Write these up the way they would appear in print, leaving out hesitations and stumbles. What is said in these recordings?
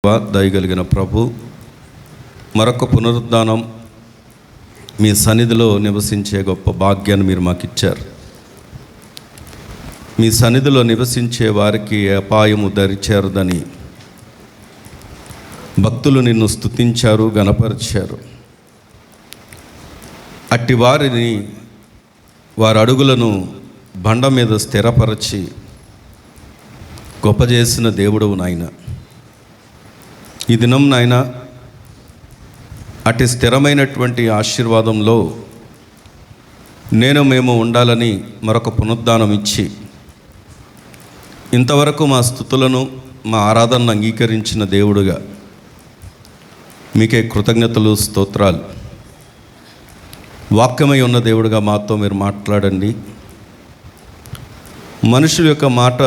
దయగలిగిన ప్రభు, మరొక పునరుద్ధానం మీ సన్నిధిలో నివసించే గొప్ప భాగ్యాన్ని మీరు మాకు ఇచ్చారు. మీ సన్నిధిలో నివసించే వారికి అపాయము దరిచేరదని భక్తులు నిన్ను స్తుతించారు, గణపరిచారు. అట్టి వారిని వారి అడుగులను బండ మీద స్థిరపరచి గొప్ప చేసిన దేవుడవు నాయన. ఈ దినం నాయన అటు స్థిరమైనటువంటి ఆశీర్వాదంలో మేము ఉండాలని మరొక పునరుద్ధానం ఇచ్చి ఇంతవరకు మా స్తుతులను మా ఆరాధనను అంగీకరించిన దేవుడుగా మీకే కృతజ్ఞతలు, స్తోత్రాలు. వాక్యమై ఉన్న దేవుడుగా మాతో మీరు మాట్లాడండి. మనుషుల యొక్క మాట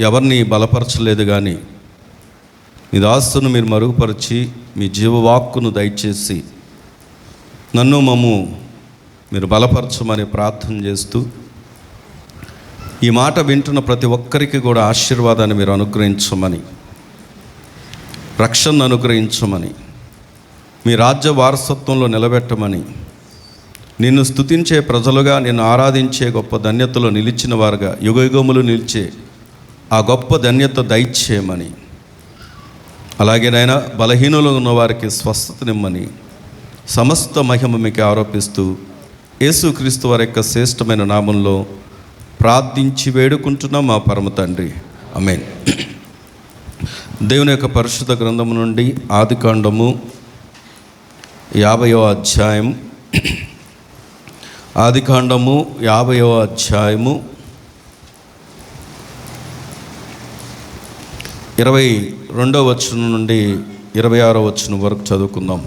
ఎవరిని బలపరచలేదు, కానీ మీ దాసును మీరు మరుగుపరిచి మీ జీవవాక్కును దయచేసి నన్ను మమ్ము మీరు బలపరచమని ప్రార్థన చేస్తూ, ఈ మాట వింటున్న ప్రతి ఒక్కరికి కూడా ఆశీర్వాదాన్ని మీరు అనుగ్రహించమని, రక్షణను అనుగ్రహించమని, మీ రాజ్య వారసత్వంలో నిలబెట్టమని, నిన్ను స్తుతించే ప్రజలుగా, నిన్ను ఆరాధించే గొప్ప ధన్యతలో నిలిచిన వారుగా యుగయుగములు నిలిచే ఆ గొప్ప ధన్యత దయచేయమని, అలాగే నాయన బలహీనులు ఉన్న వారికి స్వస్థతనిమ్మని సమస్త మహిమ మీకు ఆరోపిస్తూ యేసుక్రీస్తు వారి యొక్క శ్రేష్టమైన నామంలో ప్రార్థించి వేడుకుంటున్నాం మా పరమ తండ్రి, ఆమేన్. దేవుని యొక్క పరిశుద్ధ గ్రంథము నుండి ఆదికాండము 50వ అధ్యాయం, ఆదికాండము 50వ అధ్యాయము 22వ వచనం నుండి 26వ వచనం వరకు చదువుకుందాం.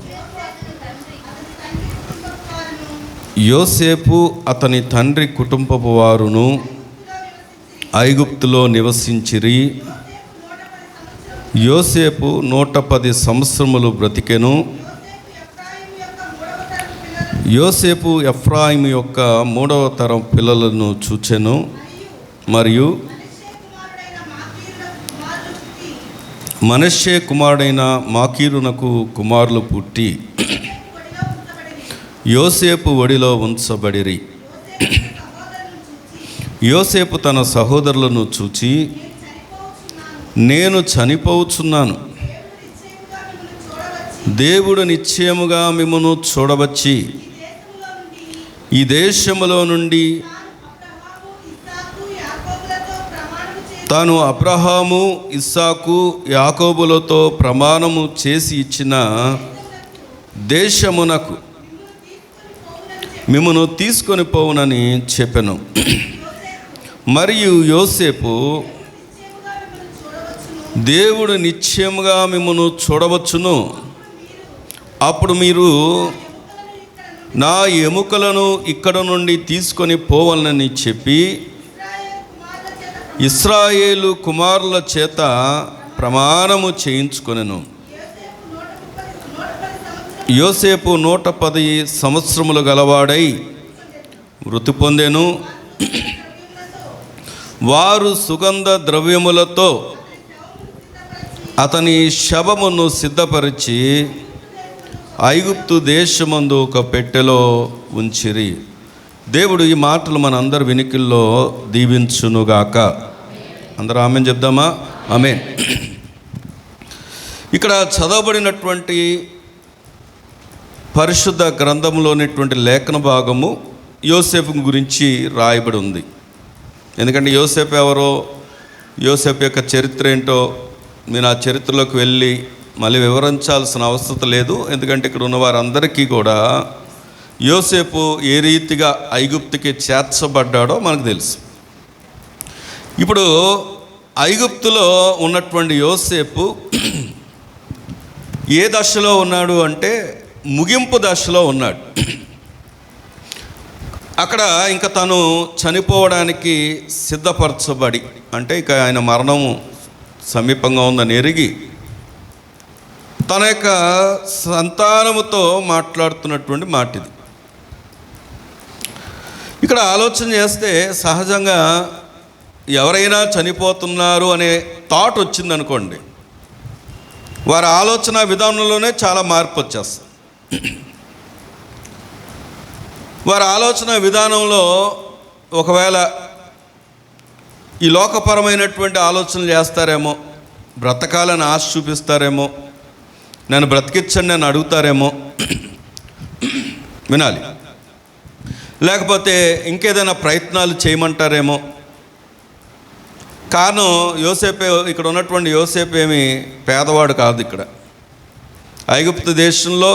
యోసేపు అతని తండ్రి కుటుంబపు వారును ఐగుప్తులో నివసించిరి. యోసేపు 110 సంవత్సరములు బ్రతికెను. యోసేపు ఎఫ్రాయిము యొక్క 3వ తరం పిల్లలను చూచెను. మరియు మనష్షే కుమారుడైన మాకీరునకు కుమారులు పుట్టి యోసేపు ఒడిలో ఉంచబడిరి. యోసేపు తన సహోదరులను చూచి, నేను చనిపోవచ్చున్నాను, దేవుడు నిశ్చయముగా మిమ్మును చూడవచ్చి ఈ దేశములో నుండి తాను అబ్రహాము, ఇస్సాకు, యాకోబులతో ప్రమాణము చేసి ఇచ్చిన దేశమునకు మిమ్మును తీసుకొని పోవునని చెప్పెను. మరియు యోసేపు, దేవుడు నిశ్చయముగా మిమ్మును చూడవచ్చును, అప్పుడు మీరు నా ఎముకలను ఇక్కడ నుండి తీసుకొని పోవాలని చెప్పి ఇశ్రాయేలు కుమారుల చేత ప్రమాణము చేయించుకొనెను. యోసేపు 110 సంవత్సరములు గలవాడై మృతి పొందెను. వారు సుగంధ ద్రవ్యములతో అతని శవమును సిద్ధపరిచి ఐగుప్తు దేశమందు ఒక పెట్టెలో ఉంచిరి. దేవుడు ఈ మాటలు మన అందరి వినికిల్లో దీవించునుగాక. అందరూ ఆమేన్ చెప్దామా? ఆమేన్. ఇక్కడ చదవబడినటువంటి పరిశుద్ధ గ్రంథంలోనేటువంటి లేఖన భాగము యోసేపు గురించి రాయబడి ఉంది. ఎందుకంటే యోసేపు ఎవరో, యోసేపు యొక్క చరిత్ర ఏంటో నేను ఆ చరిత్రలోకి వెళ్ళి మళ్ళీ వివరించాల్సిన అవసరం లేదు. ఎందుకంటే ఇక్కడ ఉన్న వారందరికీ కూడా యోసేపు ఏ రీతిగా ఐగుప్తుకి చేర్చబడ్డాడో మనకు తెలుసు. ఇప్పుడు ఐగుప్తులో ఉన్నటువంటి యోసేపు ఏ దశలో ఉన్నాడు అంటే ముగింపు దశలో ఉన్నాడు. అక్కడ ఇంకా తను చనిపోవడానికి సిద్ధపరచబడి, అంటే ఇక ఆయన మరణము సమీపంగా ఉందని ఎరిగి తన యొక్క సంతానముతో మాట్లాడుతున్నటువంటి మాట ఇది. ఇక్కడ ఆలోచన చేస్తే సహజంగా ఎవరైనా చనిపోతున్నారు అనే థాట్ వచ్చిందనుకోండి, వారి ఆలోచన విధానంలోనే చాలా మార్పు వచ్చేస్తుంది. వారి ఆలోచన విధానంలో ఒకవేళ ఈ లోకపరమైనటువంటి ఆలోచనలు చేస్తారేమో, బ్రతకాలని ఆశ చూపిస్తారేమో, నన్ను బ్రతికించండి అని అడుగుతారేమో, వినాలి. లేకపోతే ఇంకేదైనా ప్రయత్నాలు చేయమంటారేమో. కారణం యోసేపే, ఇక్కడ ఉన్నటువంటి యోసేపు ఏమి పేదవాడు కాదు. ఇక్కడ ఐగుప్తు దేశంలో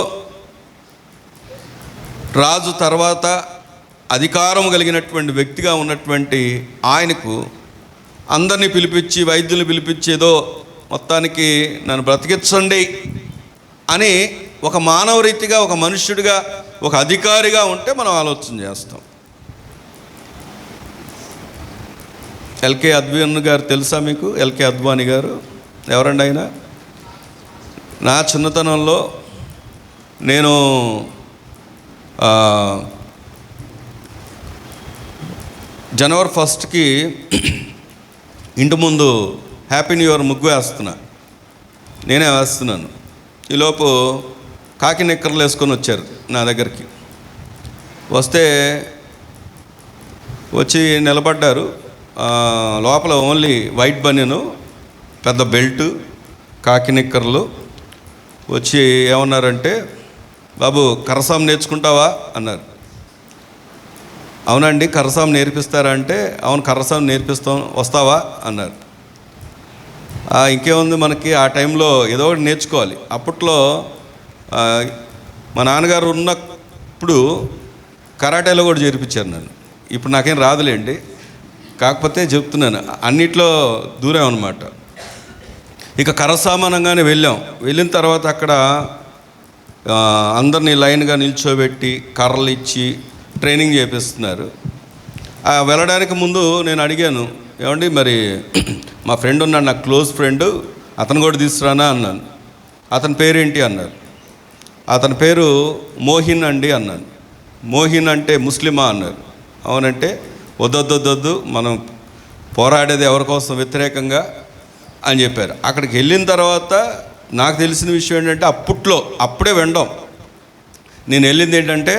రాజు తర్వాత అధికారం కలిగినటువంటి వ్యక్తిగా ఉన్నటువంటి ఆయనకు అందరినీ పిలిపించి, వైద్యులు పిలిపించి ఏదో మొత్తానికి నన్ను బ్రతికించండి అని ఒక మానవ రీతిగా, ఒక మనుష్యుడిగా, ఒక అధికారిగా ఉంటే మనం ఆలోచన చేస్తాం. ఎల్కే అద్వానీ గారు తెలుసా మీకు? ఎల్కే అద్వానీ గారు ఎవరండి ఆయన? నా చిన్నతనంలో నేను జనవరి 1కి ఇంటి ముందు హ్యాపీ న్యూ ఇయర్ ముగ్గు వేస్తున్నా, నేనే వేస్తున్నాను. ఈలోపు కాకి నిక్కర్లు వేసుకొని వచ్చారు నా దగ్గరికి. వస్తే వచ్చి నిలబడ్డారు. లోపల ఓన్లీ వైట్ బనీను, పెద్ద బెల్టు, కాకి నిక్కర్లు. వచ్చి ఏమన్నారంటే, బాబు కర్రసాం నేర్చుకుంటావా అన్నారు. అవునండి, కర్రసాం నేర్పిస్తారా అంటే, అవును కర్రసాం నేర్పిస్తాం, వస్తావా అన్నారు. ఇంకేముంది మనకి ఆ టైంలో ఏదో ఒకటి నేర్చుకోవాలి. అప్పట్లో మా నాన్నగారు ఉన్నప్పుడు కరాటేలో కూడా చేర్పించారు నన్ను. ఇప్పుడు నాకేం రాదులేండి, కాకపోతే చెప్తున్నాను, అన్నిట్లో దూరం అనమాట. ఇక కరసామానంగానే వెళ్ళిన తర్వాత అక్కడ అందరినీ లైన్గా నిల్చోబెట్టి కర్రలు ఇచ్చి ట్రైనింగ్ చేపిస్తున్నారు. వెళ్ళడానికి ముందు నేను అడిగాను, ఏమండి మరి మా ఫ్రెండ్ ఉన్నాడు, నాకు క్లోజ్ ఫ్రెండ్, అతను కూడా తీసుకురానా అన్నాను. అతని పేరేంటి అన్నారు. అతని పేరు మోహిన్ అండి అన్నాను. మోహిన్ అంటే ముస్లిమా అన్నారు. అవునంటే వద్దొద్దొద్దొద్దు, మనం పోరాడేది ఎవరి కోసం, వ్యతిరేకంగా అని చెప్పారు. అక్కడికి వెళ్ళిన తర్వాత నాకు తెలిసిన విషయం ఏంటంటే, అప్పుడే వినడం, నేను వెళ్ళింది ఏంటంటే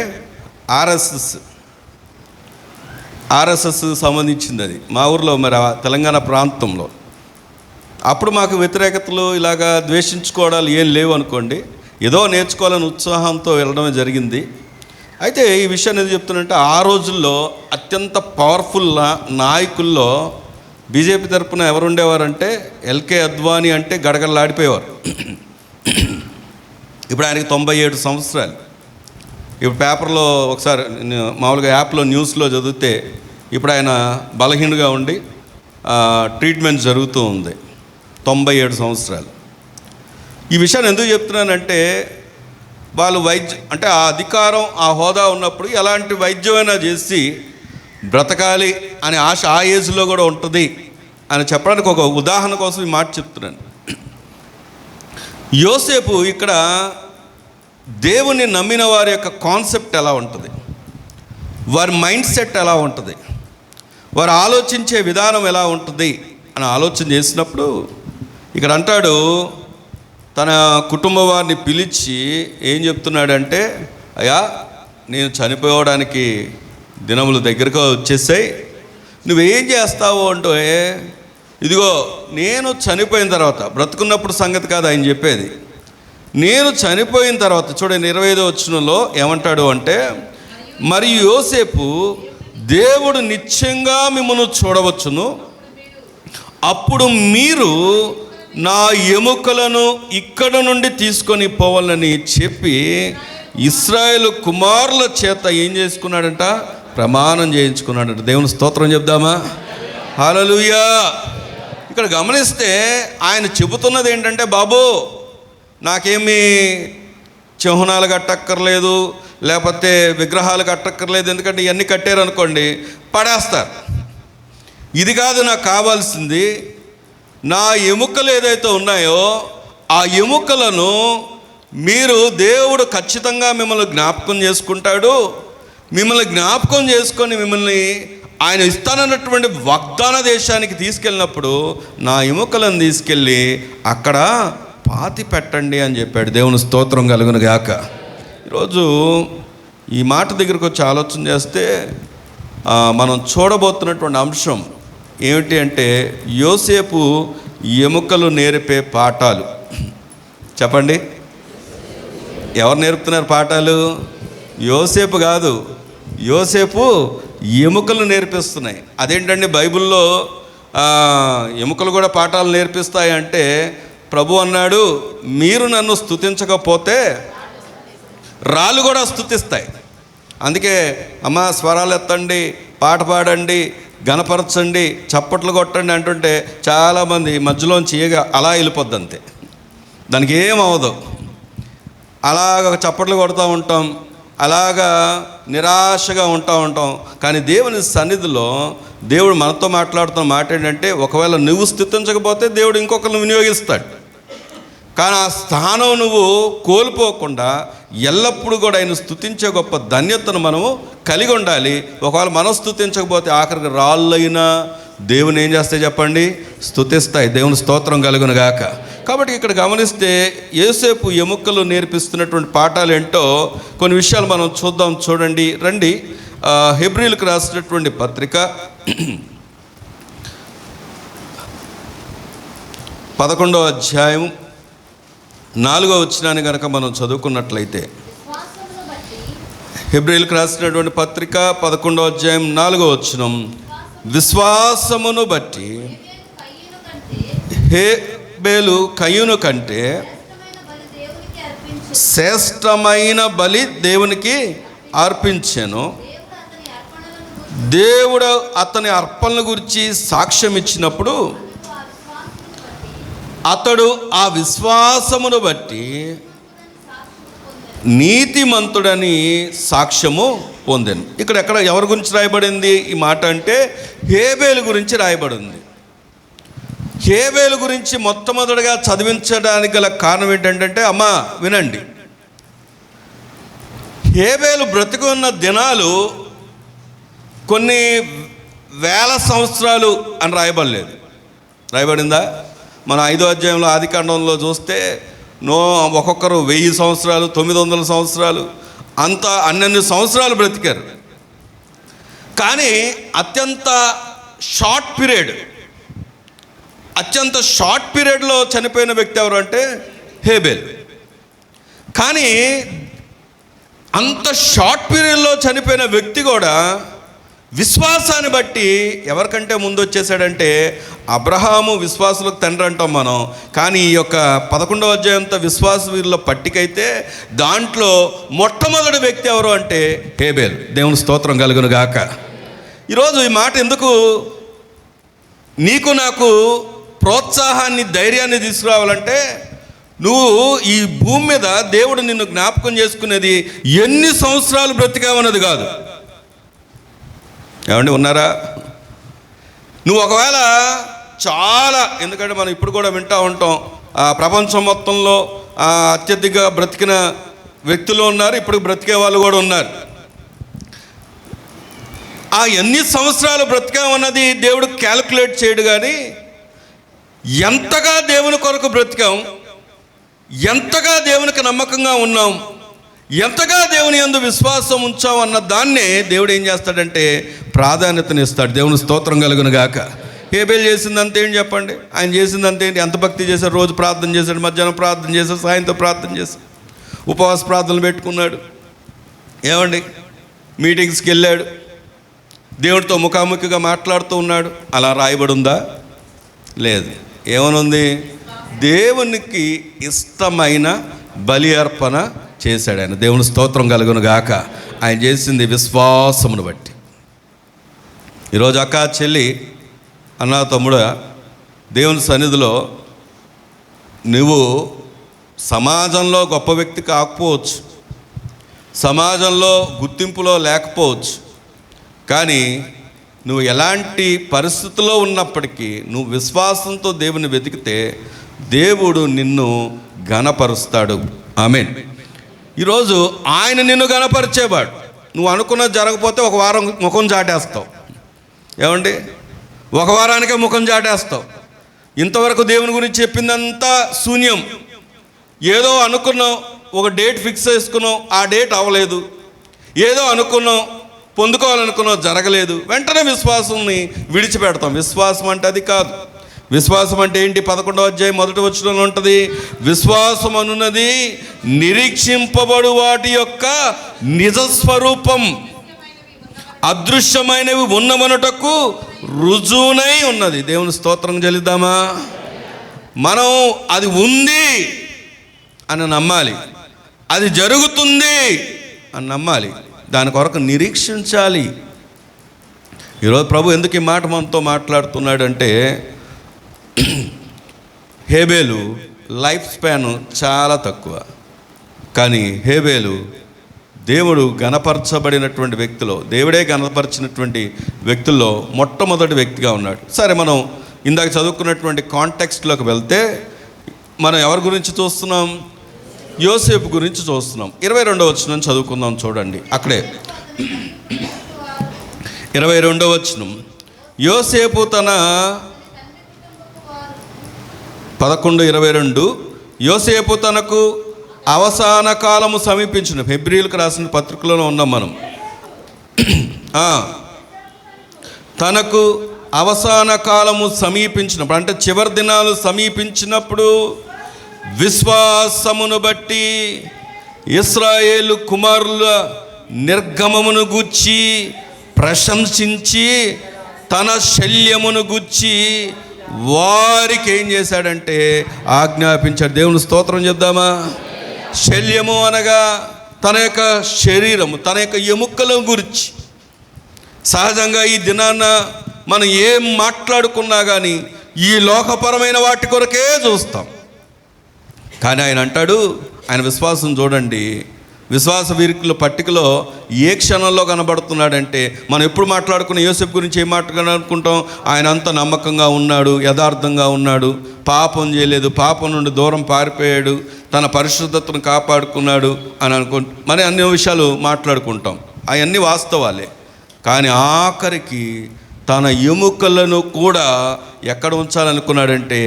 ఆర్ఎస్ఎస్ సంబంధించింది. అది మా ఊర్లో, మరి తెలంగాణ ప్రాంతంలో. అప్పుడు మాకు వ్యతిరేకతలు, ఇలాగా ద్వేషించుకోవడాలు ఏం లేవు అనుకోండి. ఏదో నేర్చుకోవాలని ఉత్సాహంతో వెళ్ళడమే జరిగింది. అయితే ఈ విషయాన్ని ఎందుకు చెప్తున్నంటే, ఆ రోజుల్లో అత్యంత పవర్ఫుల్ నాయకుల్లో బీజేపీ తరఫున ఎవరు ఉండేవారంటే ఎల్కే అద్వానీ అంటే గడగడలాడిపోయేవారు. ఇప్పుడు ఆయనకి 97 సంవత్సరాలు. ఇప్పుడు పేపర్లో ఒకసారి మామూలుగా యాప్లో న్యూస్లో చదివితే ఇప్పుడు ఆయన బలహీనంగా ఉండి ట్రీట్మెంట్ జరుగుతూ ఉంది. 97 సంవత్సరాలు. ఈ విషయాన్ని ఎందుకు చెప్తున్నానంటే, వాళ్ళు అంటే ఆ అధికారం, ఆ హోదా ఉన్నప్పుడు ఎలాంటి వైద్యమైనా చేసి బ్రతకాలి అనే ఆశ ఆ ఏజ్లో కూడా ఉంటుంది అని చెప్పడానికి ఒక ఉదాహరణ కోసం ఈ మాట చెప్తున్నాను. యోసేపు ఇక్కడ దేవుని నమ్మిన వారి యొక్క కాన్సెప్ట్ ఎలా ఉంటుంది, వారి మైండ్ సెట్ ఎలా ఉంటుంది, వారు ఆలోచించే విధానం ఎలా ఉంటుంది అని ఆలోచన చేసినప్పుడు ఇక్కడ అంటాడు, తన కుటుంబ వారిని పిలిచి ఏం చెప్తున్నాడంటే, అయ్యా నేను చనిపోవడానికి దినములు దగ్గరగా వచ్చేసాయి, నువ్వేం చేస్తావు అంటే, ఇదిగో నేను చనిపోయిన తర్వాత, బ్రతుకున్నప్పుడు సంగతి కాదు ఆయన చెప్పేది, నేను చనిపోయిన తర్వాత. చూడండి 25వ వచనంలో ఏమంటాడు అంటే, మరియు యోసేపు దేవుడు నిశ్చయంగా మిమ్మల్ని చూడవచ్చును, అప్పుడు మీరు నా ఎముకలను ఇక్కడ నుండి తీసుకొని పోవాలని చెప్పి ఇశ్రాయేలు కుమారుల చేత ఏం చేసుకున్నాడంట, ప్రమాణం చేయించుకున్నాడంట. దేవుని స్తోత్రం చెప్దామా? హల్లెలూయా. ఇక్కడ గమనిస్తే ఆయన చెబుతున్నది ఏంటంటే, బాబు నాకేమీ చిహ్నాలు కట్టక్కర్లేదు, లేకపోతే విగ్రహాలు కట్టక్కర్లేదు, ఎందుకంటే ఇవన్నీ కట్టారనుకోండి పడేస్తారు. ఇది కాదు నాకు కావాల్సింది, నా ఎముకలు ఏదైతే ఉన్నాయో ఆ ఎముకలను మీరు, దేవుడు ఖచ్చితంగా మిమ్మల్ని జ్ఞాపకం చేసుకుంటాడు, మిమ్మల్ని జ్ఞాపకం చేసుకొని మిమ్మల్ని ఆయన ఇస్తానన్నటువంటి వాగ్దాన దేశానికి తీసుకెళ్ళినప్పుడు నా ఎముకలను తీసుకెళ్ళి అక్కడ పాతి పెట్టండి అని చెప్పాడు. దేవుని స్తోత్రం కలుగును గాక. ఈరోజు ఈ మాట దగ్గరకు వచ్చి ఆలోచన చేస్తే మనం చూడబోతున్నటువంటి అంశం ఏమిటి అంటే యోసేపు ఎముకలు నేర్పే పాఠాలు. చెప్పండి, ఎవరు నేర్పుతున్నారు పాఠాలు? యోసేపు కాదు, యోసేపు ఎముకలు నేర్పిస్తున్నాయి. అదేంటండి, బైబిల్లో ఎముకలు కూడా పాఠాలు నేర్పిస్తాయి అంటే ప్రభు అన్నాడు, మీరు నన్ను స్తుతించకపోతే రాళ్ళు కూడా స్తుతిస్తాయి. అందుకే అమ్మ స్వరాలు ఎత్తండి, పాట పాడండి, గణపరచండి, చప్పట్లు కొట్టండి అంటుంటే చాలామంది మధ్యలోంచి అలా వెళ్ళిపోద్ది, అంతే, దానికి ఏమవదు. అలాగ చప్పట్లు కొడుతూ ఉంటాం, అలాగా నిరాశగా ఉంటాం. కానీ దేవుని సన్నిధిలో దేవుడు మనతో మాట్లాడుతున్న మాట ఏంటంటే, ఒకవేళ నువ్వు స్తుతించకపోతే దేవుడు ఇంకొకరిని వినియోగిస్తాడు. కానీ ఆ స్థానం నువ్వు కోల్పోకుండా ఎల్లప్పుడూ కూడా ఆయన స్తుతించే గొప్ప ధన్యతను మనము కలిగి ఉండాలి. ఒకవేళ మనం స్తుతించకపోతే ఆఖరికి రాళ్ళైనా దేవుని ఏం చేస్తాయి చెప్పండి? స్తుతిస్తాయి. దేవుని స్తోత్రం కలుగును గాక. కాబట్టి ఇక్కడ గమనిస్తే యోసేపు ఎముకలు నేర్పిస్తున్నటువంటి పాఠాలు ఏంటో కొన్ని విషయాలు మనం చూద్దాం. చూడండి, రండి. హెబ్రీలకు రాసినటువంటి పత్రిక 11వ అధ్యాయం 4వ వచనాన్ని కనుక మనం చదువుకున్నట్లయితే, హెబ్రీలకు రాసినటువంటి పత్రిక 11వ అధ్యాయం 4వ వచనం, విశ్వాసమును బట్టి హేబేలు కయ్యూను కంటే శ్రేష్టమైన బలి దేవునికి అర్పించెను. దేవుడు అతని అర్పణల గురించి సాక్ష్యం ఇచ్చినప్పుడు అతడు ఆ విశ్వాసమును బట్టి నీతిమంతుడని సాక్ష్యము పొందాను. ఇక్కడ ఎవరి గురించి రాయబడింది ఈ మాట అంటే హేబేలు గురించి రాయబడింది. హేబేలు గురించి మొట్టమొదటిగా చదివించడానికి గల కారణం ఏంటంటే, అమ్మ వినండి, హేబేలు బ్రతికి ఉన్న దినాలు కొన్ని వేల సంవత్సరాలు అని రాయబడలేదు. రాయబడిందా? మన 5వ అధ్యాయంలో ఆదికాండంలో చూస్తే ఒక్కొక్కరు 1000 సంవత్సరాలు, 900 సంవత్సరాలు, అంతా అన్నన్ని సంవత్సరాలు బ్రతికారు. కానీ అత్యంత షార్ట్ పీరియడ్లో చనిపోయిన వ్యక్తి ఎవరు అంటే హేబేల్. కానీ అంత షార్ట్ పీరియడ్లో చనిపోయిన వ్యక్తి కూడా విశ్వాసాన్ని బట్టి ఎవరికంటే ముందు వచ్చేసాడంటే అబ్రహాము విశ్వాసులకు తండ్రి అంటాం మనం. కానీ ఈ యొక్క 11వ అధ్యాయంతో విశ్వాస వీరుల పట్టికైతే దాంట్లో మొట్టమొదటి వ్యక్తి ఎవరు అంటే హేబేల్. దేవుని స్తోత్రం కలుగును గాక. ఈరోజు ఈ మాట ఎందుకు నీకు నాకు ప్రోత్సాహాన్ని, ధైర్యాన్ని తీసుకురావాలంటే, నువ్వు ఈ భూమి మీద దేవుడు నిన్ను జ్ఞాపకం చేసుకునేది ఎన్ని సంవత్సరాలు బ్రతికావన్నది కాదు. ఏమండి, ఉన్నారా? నువ్వు ఒకవేళ చాలా, ఎందుకంటే మనం ఇప్పుడు కూడా వింటూ ఉంటాం, ప్రపంచం మొత్తంలో అత్యధిక బ్రతికిన వ్యక్తులు ఉన్నారు, ఇప్పుడు బ్రతికే వాళ్ళు కూడా ఉన్నారు. ఆ ఎన్ని సంవత్సరాలు బ్రతికామన్నది దేవుడు క్యాలిక్యులేట్ చేయడు. కానీ ఎంతగా దేవుని కొరకు బ్రతికాం, ఎంతగా దేవునికి నమ్మకంగా ఉన్నాం, ఎంతగా దేవుని యందు విశ్వాసం ఉంచాం అన్న దాన్నే దేవుడు ఏం చేస్తాడంటే ప్రాధాన్యతనిస్తాడు. దేవుని స్తోత్రం కలుగును గాక. హేబేల్ చేసిందంత ఏంటి చెప్పండి? ఆయన చేసిందంత ఏంటి? ఎంత భక్తి చేశాడు? రోజు ప్రార్థన చేశాడు, మధ్యాహ్నం ప్రార్థన చేశాడు, సాయంత్రం ప్రార్థన చేశాడు, ఉపవాస ప్రార్థనలు పెట్టుకున్నాడు. ఏమండి, మీటింగ్స్కి వెళ్ళాడు, దేవుడితో ముఖాముఖిగా మాట్లాడుతూ ఉన్నాడు. అలా రాయబడి ఉందా? లేదు. ఏమనుంది? దేవునికి ఇష్టమైన బలి అర్పణ చేశాడు ఆయన. దేవుని స్తోత్రం కలుగును గాక. ఆయన చేసింది విశ్వాసమును బట్టి. ఈరోజు అక్క, చెల్లి, అన్న, తమ్ముడు, దేవుని సన్నిధిలో నువ్వు సమాజంలో గొప్ప వ్యక్తి కాకపోవచ్చు, సమాజంలో గుర్తింపులో లేకపోవచ్చు, కానీ నువ్వు ఎలాంటి పరిస్థితుల్లో ఉన్నప్పటికీ నువ్వు విశ్వాసంతో దేవుని వెతికితే దేవుడు నిన్ను ఘనపరుస్తాడు. ఆమేన్. ఈరోజు ఆయన నిన్ను ఘనపరిచేవాడు. నువ్వు అనుకున్నది జరగకపోతే ఒక వారం ముఖం చాటేస్తావు. ఏమండి, ఒక వారానికే ముఖం చాటేస్తావు. ఇంతవరకు దేవుని గురించి చెప్పిందంతా శూన్యం. ఏదో అనుకున్నాం, ఒక డేట్ ఫిక్స్ చేసుకున్నాం, ఆ డేట్ అవ్వలేదు. ఏదో అనుకున్నాం, పొందుకోవాలనుకున్నాం, జరగలేదు. వెంటనే విశ్వాసాన్ని విడిచిపెడతాం. విశ్వాసం అంటే అది కాదు. విశ్వాసం అంటే ఏంటి? 11వ అధ్యాయం 1వ వచనంలో ఉంటుంది, విశ్వాసం అనున్నది నిరీక్షింపబడు వాటి యొక్క నిజస్వరూపం, అదృశ్యమైనవి ఉన్నమనుటకు రుజువునై ఉన్నది. దేవుని స్తోత్రం చెల్లిద్దామా? మనం అది ఉంది అని నమ్మాలి, అది జరుగుతుంది అని నమ్మాలి, దాని కొరకు నిరీక్షించాలి. ఈరోజు ప్రభు ఎందుకు ఈ మాట మనతో మాట్లాడుతున్నాడంటే, హేబేలు లైఫ్ స్పాన్ చాలా తక్కువ, కానీ హేబేలు దేవుడు గణపరచబడినటువంటి వ్యక్తిలో, దేవుడే గణపరిచినటువంటి వ్యక్తుల్లో మొట్టమొదటి వ్యక్తిగా ఉన్నాడు. సరే, మనం ఇందాక చదువుకున్నటువంటి కాంటెక్స్ట్లోకి వెళ్తే మనం ఎవరి గురించి చూస్తున్నాం? యోసేపు గురించి చూస్తున్నాం. 22వ వచనం చదువుకుందాం, చూడండి. అక్కడే 22వ వచనం, యోసేపు తన 11:22 యోసేపు తనకు అవసాన కాలము సమీపించిన, ఫిబ్రవరికి రాసిన పత్రికలోనే ఉన్నాం మనం. తనకు అవసాన కాలము సమీపించినప్పుడు, అంటే చివరి దినాలు సమీపించినప్పుడు, విశ్వాసమును బట్టి ఇశ్రాయేలు కుమారుల నిర్గమమును గూర్చి ప్రశంసించి తన శల్యమును గూర్చి వారికి ఏం చేశాడంటే ఆజ్ఞాపించాడు. దేవుని స్తోత్రం చెప్దామా? శల్యము అనగా తన యొక్క శరీరము, తన యొక్క ఎముకల గురించి. సహజంగా ఈ దినాన మనం ఏం మాట్లాడుకున్నా కానీ ఈ లోకపరమైన వాటి కొరకే చూస్తాం. కానీ ఆయన అంటాడు, ఆయన విశ్వాసం చూడండి, విశ్వాస వీరుల పట్టికలో ఏ క్షణంలో కనబడుతున్నాడంటే, మనం ఎప్పుడు మాట్లాడుకున్న యోసేపు గురించి ఏం మాట్లాడుకుంటాం? ఆయన అంత నమ్మకంగా ఉన్నాడు, యథార్థంగా ఉన్నాడు, పాపం చేయలేదు, పాపం నుండి దూరం పారిపోయాడు, తన పరిశుద్ధతను కాపాడుకున్నాడు అని మరి అన్ని విషయాలు మాట్లాడుకుంటాం. అవన్నీ వాస్తవాలే. కానీ ఆఖరికి తన ఎముకలను కూడా ఎక్కడ ఉంచాలనుకున్నాడంటే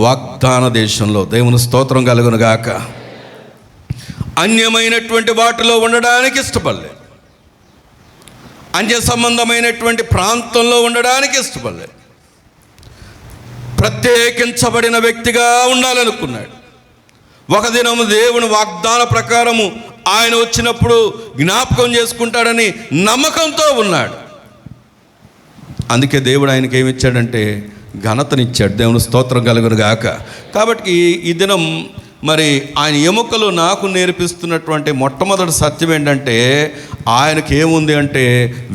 వాగ్దాన దేశంలో. దేవుని స్తోత్రం కలుగును గాక. అన్యమైనటువంటి వాటిలో ఉండడానికి ఇష్టపడలేదు, అన్య సంబంధమైనటువంటి ప్రాంతంలో ఉండడానికి ఇష్టపడలేదు, ప్రత్యేకించబడిన వ్యక్తిగా ఉండాలనుకున్నాడు. ఒక దినము దేవుని వాగ్దాన ప్రకారము ఆయన వచ్చినప్పుడు జ్ఞాపకం చేసుకుంటాడని నమ్మకంతో ఉన్నాడు. అందుకే దేవుడు ఆయనకి ఏమిచ్చాడంటే ఘనతనిచ్చాడు. దేవుని స్తోత్రం కలుగును గాక. కాబట్టి ఈ దినం మరి ఆయన ఎముకలు నాకు నేర్పిస్తున్నటువంటి మొట్టమొదటి సత్యం ఏంటంటే, ఆయనకి ఏముంది అంటే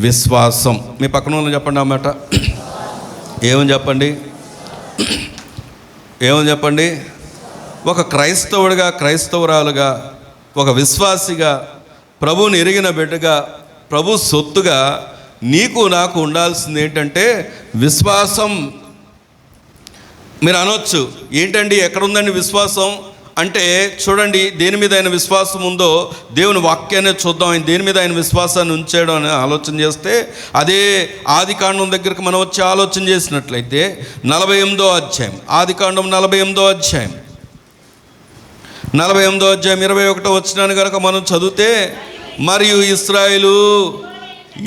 విశ్వాసం. మీ పక్కన వాళ్ళు చెప్పండి అన్నమాట. ఏమని చెప్పండి? ఏమని చెప్పండి? ఒక క్రైస్తవుడిగా, క్రైస్తవురాలుగా, ఒక విశ్వాసిగా, ప్రభువుని ఎరిగిన బిడ్డగా, ప్రభు సొత్తుగా నీకు నాకు ఉండాల్సింది ఏంటంటే విశ్వాసం. మీరు అనొచ్చు, ఏంటండి ఎక్కడుందండి విశ్వాసం అంటే, చూడండి దేని మీద ఆయన విశ్వాసం ఉందో దేవుని వాక్యాన్ని చూద్దాం. ఆయన దేని మీద ఆయన విశ్వాసాన్ని ఉంచాడు అని ఆలోచన చేస్తే, అదే ఆదికాండం దగ్గరికి మనం వచ్చి ఆలోచన చేసినట్లయితే 48వ అధ్యాయం, ఆదికాండం 48వ అధ్యాయం 21వ వచనాన్ని కనుక మనం చదివితే, మరియు ఇశ్రాయేలు,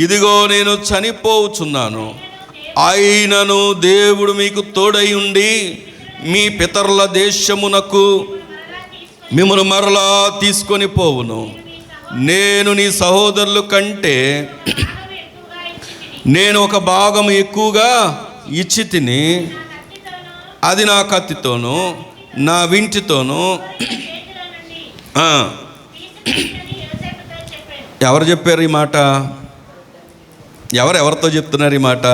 ఇదిగో నేను చనిపోవచ్చున్నాను, అయినను దేవుడు మీకు తోడై ఉండి మీ పితరుల దేశమునకు మిమ్మల్ని మరలా తీసుకొని పోవును. నేను నీ సహోదరుల కంటే నేను ఒక భాగం ఎక్కువగా ఇచ్చి తిని, అది నా కత్తితోనూ నా వింటితోనూ. ఎవరు చెప్పారు ఈ మాట? ఎవరితో చెప్తున్నారు ఈ మాట?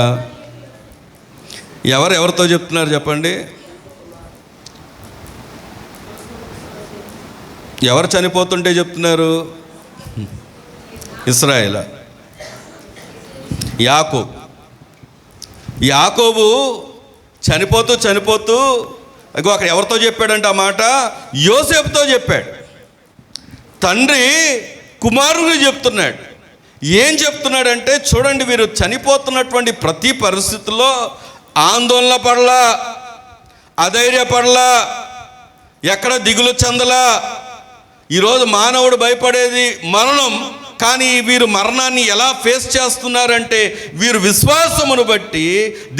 ఎవరితో చెప్తున్నారు చెప్పండి? ఎవరు చనిపోతుంటే చెప్తున్నారు? ఇశ్రాయేలు, యాకోబు చనిపోతూ అక్కడ ఎవరితో చెప్పాడంటే ఆ మాట? యోసేపుతో చెప్పాడు. తండ్రి కుమారుడికి చెప్తున్నాడు. ఏం చెప్తున్నాడంటే, చూడండి, వీరు చనిపోతున్నటువంటి ప్రతి పరిస్థితుల్లో ఆందోళన పడలా, అధైర్యపడలా, ఎక్కడ దిగులు చెందలా. ఈరోజు మానవుడు భయపడేది మరణం. కానీ వీరు మరణాన్ని ఎలా ఫేస్ చేస్తున్నారంటే వీరు విశ్వాసమును బట్టి,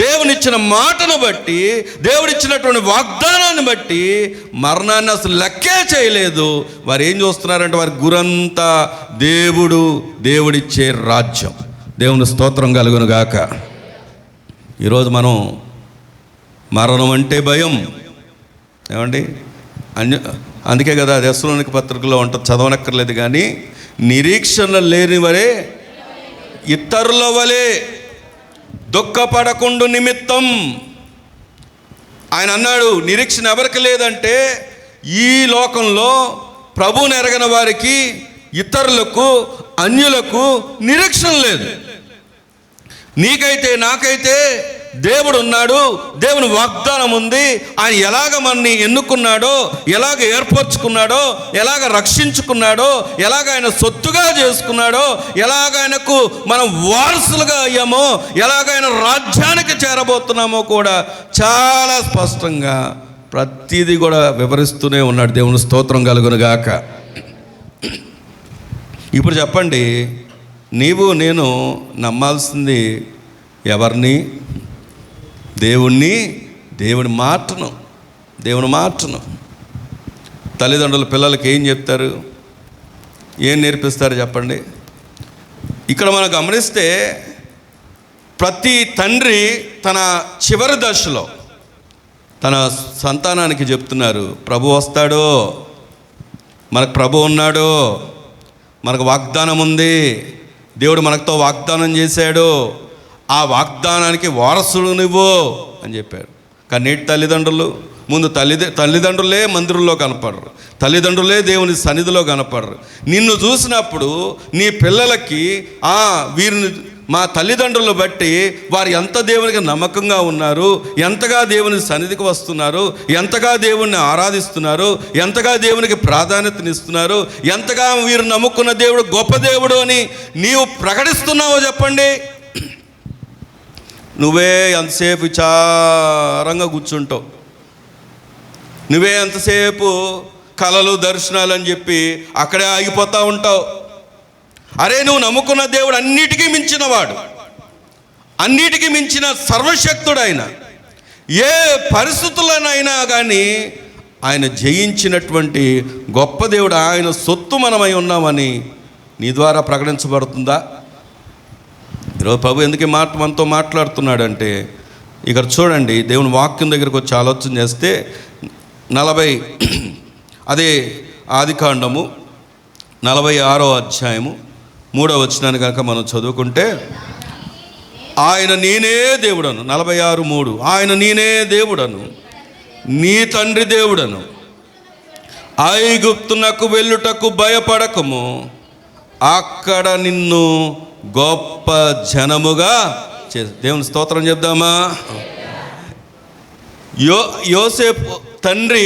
దేవునిచ్చిన మాటను బట్టి, దేవుడిచ్చినటువంటి వాగ్దానాన్ని బట్టి మరణాన్ని అసలు లెక్కే చేయలేదు. వారు ఏం చూస్తున్నారంటే వారి గురంతా దేవుడు, దేవుడిచ్చే రాజ్యం. దేవుని స్తోత్రం కలుగును గాక. ఈరోజు మనం మరణం అంటే భయం ఏమండి? అందుకే కదా దెస్సలోనిక పత్రికలో ఉంటుంది, చదవనక్కర్లేదు కానీ, నిరీక్షణ లేని వలే ఇతరుల వలె దుఃఖపడకుండు నిమిత్తం. ఆయన అన్నాడు, నిరీక్షణ ఎవరికి లేదంటే ఈ లోకంలో ప్రభువుని ఎరగని వారికి, ఇతరులకు, అన్యులకు నిరీక్షణ లేదు. నీకైతే నాకైతే దేవుడు ఉన్నాడు, దేవుని వాగ్దానం ఉంది. ఆయన ఎలాగ మనని ఎన్నుకున్నాడో, ఎలాగ ఏర్పరచుకున్నాడో, ఎలాగ రక్షించుకున్నాడో, ఎలాగ ఆయన సొత్తుగా చేసుకున్నాడో, ఎలాగ ఆయనకు మనం వారసులుగా అయ్యామో, ఎలాగ ఆయన రాజ్యానికి చేరబోతున్నామో కూడా చాలా స్పష్టంగా ప్రతిదీ కూడా వివరిస్తూనే ఉన్నాడు. దేవుని స్తోత్రం కలుగును గాక. ఇప్పుడు చెప్పండి, నీవు నేను నమ్మాల్సింది ఎవరిని? దేవుణ్ణి, దేవుని మాటను. తల్లిదండ్రులు పిల్లలకి ఏం చెప్తారు, ఏం నేర్పిస్తారు చెప్పండి? ఇక్కడ మనం గమనిస్తే ప్రతి తండ్రి తన చివరి దశలో తన సంతానానికి చెప్తున్నారు, ప్రభు వస్తాడు, మనకు ప్రభు ఉన్నాడు, మనకు వాగ్దానం ఉంది, దేవుడు మనతో వాగ్దానం చేశాడు, ఆ వాగ్దానానికి వారసుడు నువ్వు అని చెప్పారు. కానీ నేటి తల్లిదండ్రులు ముందు తల్లిదండ్రులే మందిరంలో కనపడరు, తల్లిదండ్రులే దేవుని సన్నిధిలో కనపడరు. నిన్ను చూసినప్పుడు నీ పిల్లలకి వీరిని, మా తల్లిదండ్రులు బట్టి వారు ఎంత దేవునికి నమ్మకంగా ఉన్నారు, ఎంతగా దేవుని సన్నిధికి వస్తున్నారు, ఎంతగా దేవుణ్ణి ఆరాధిస్తున్నారు, ఎంతగా దేవునికి ప్రాధాన్యతనిస్తున్నారు, ఎంతగా వీరు నమ్ముకున్న దేవుడు గొప్ప దేవుడు అని నీవు ప్రకటిస్తున్నావో చెప్పండి. నువ్వే ఎంతసేపు విచారంగా కూర్చుంటావు, నువ్వే ఎంతసేపు కలలు దర్శనాలు అని చెప్పి అక్కడే ఆగిపోతూ ఉంటావు. అరే, నువ్వు నమ్ముకున్న దేవుడు అన్నిటికీ మించినవాడు, అన్నిటికీ మించిన సర్వశక్తుడు. ఆయన ఏ పరిస్థితులనైనా కానీ ఆయన జయించినటువంటి గొప్ప దేవుడు. ఆయన సొత్తు మనమై ఉన్నామని నీ ద్వారా ప్రకటించబడుతుందా? ఈరోజు ప్రభు ఎందుకు మనతో మాట్లాడుతున్నాడంటే, ఇక్కడ చూడండి, దేవుని వాక్యం దగ్గరకు వచ్చి ఆలోచన చేస్తే 40 అదే ఆదికాండము 46వ అధ్యాయము 3వ వచనాన్ని కనుక మనం చదువుకుంటే, ఆయన నేనే దేవుడను, 46:3, ఆయన నేనే దేవుడను, నీ తండ్రి దేవుడను, ఐగుప్తునకు వెళ్ళుటకు భయపడకము, అక్కడ నిన్ను గొప్ప జనముగా చేసి. దేవుని స్తోత్రం చెప్దామా? యోసేపు తండ్రి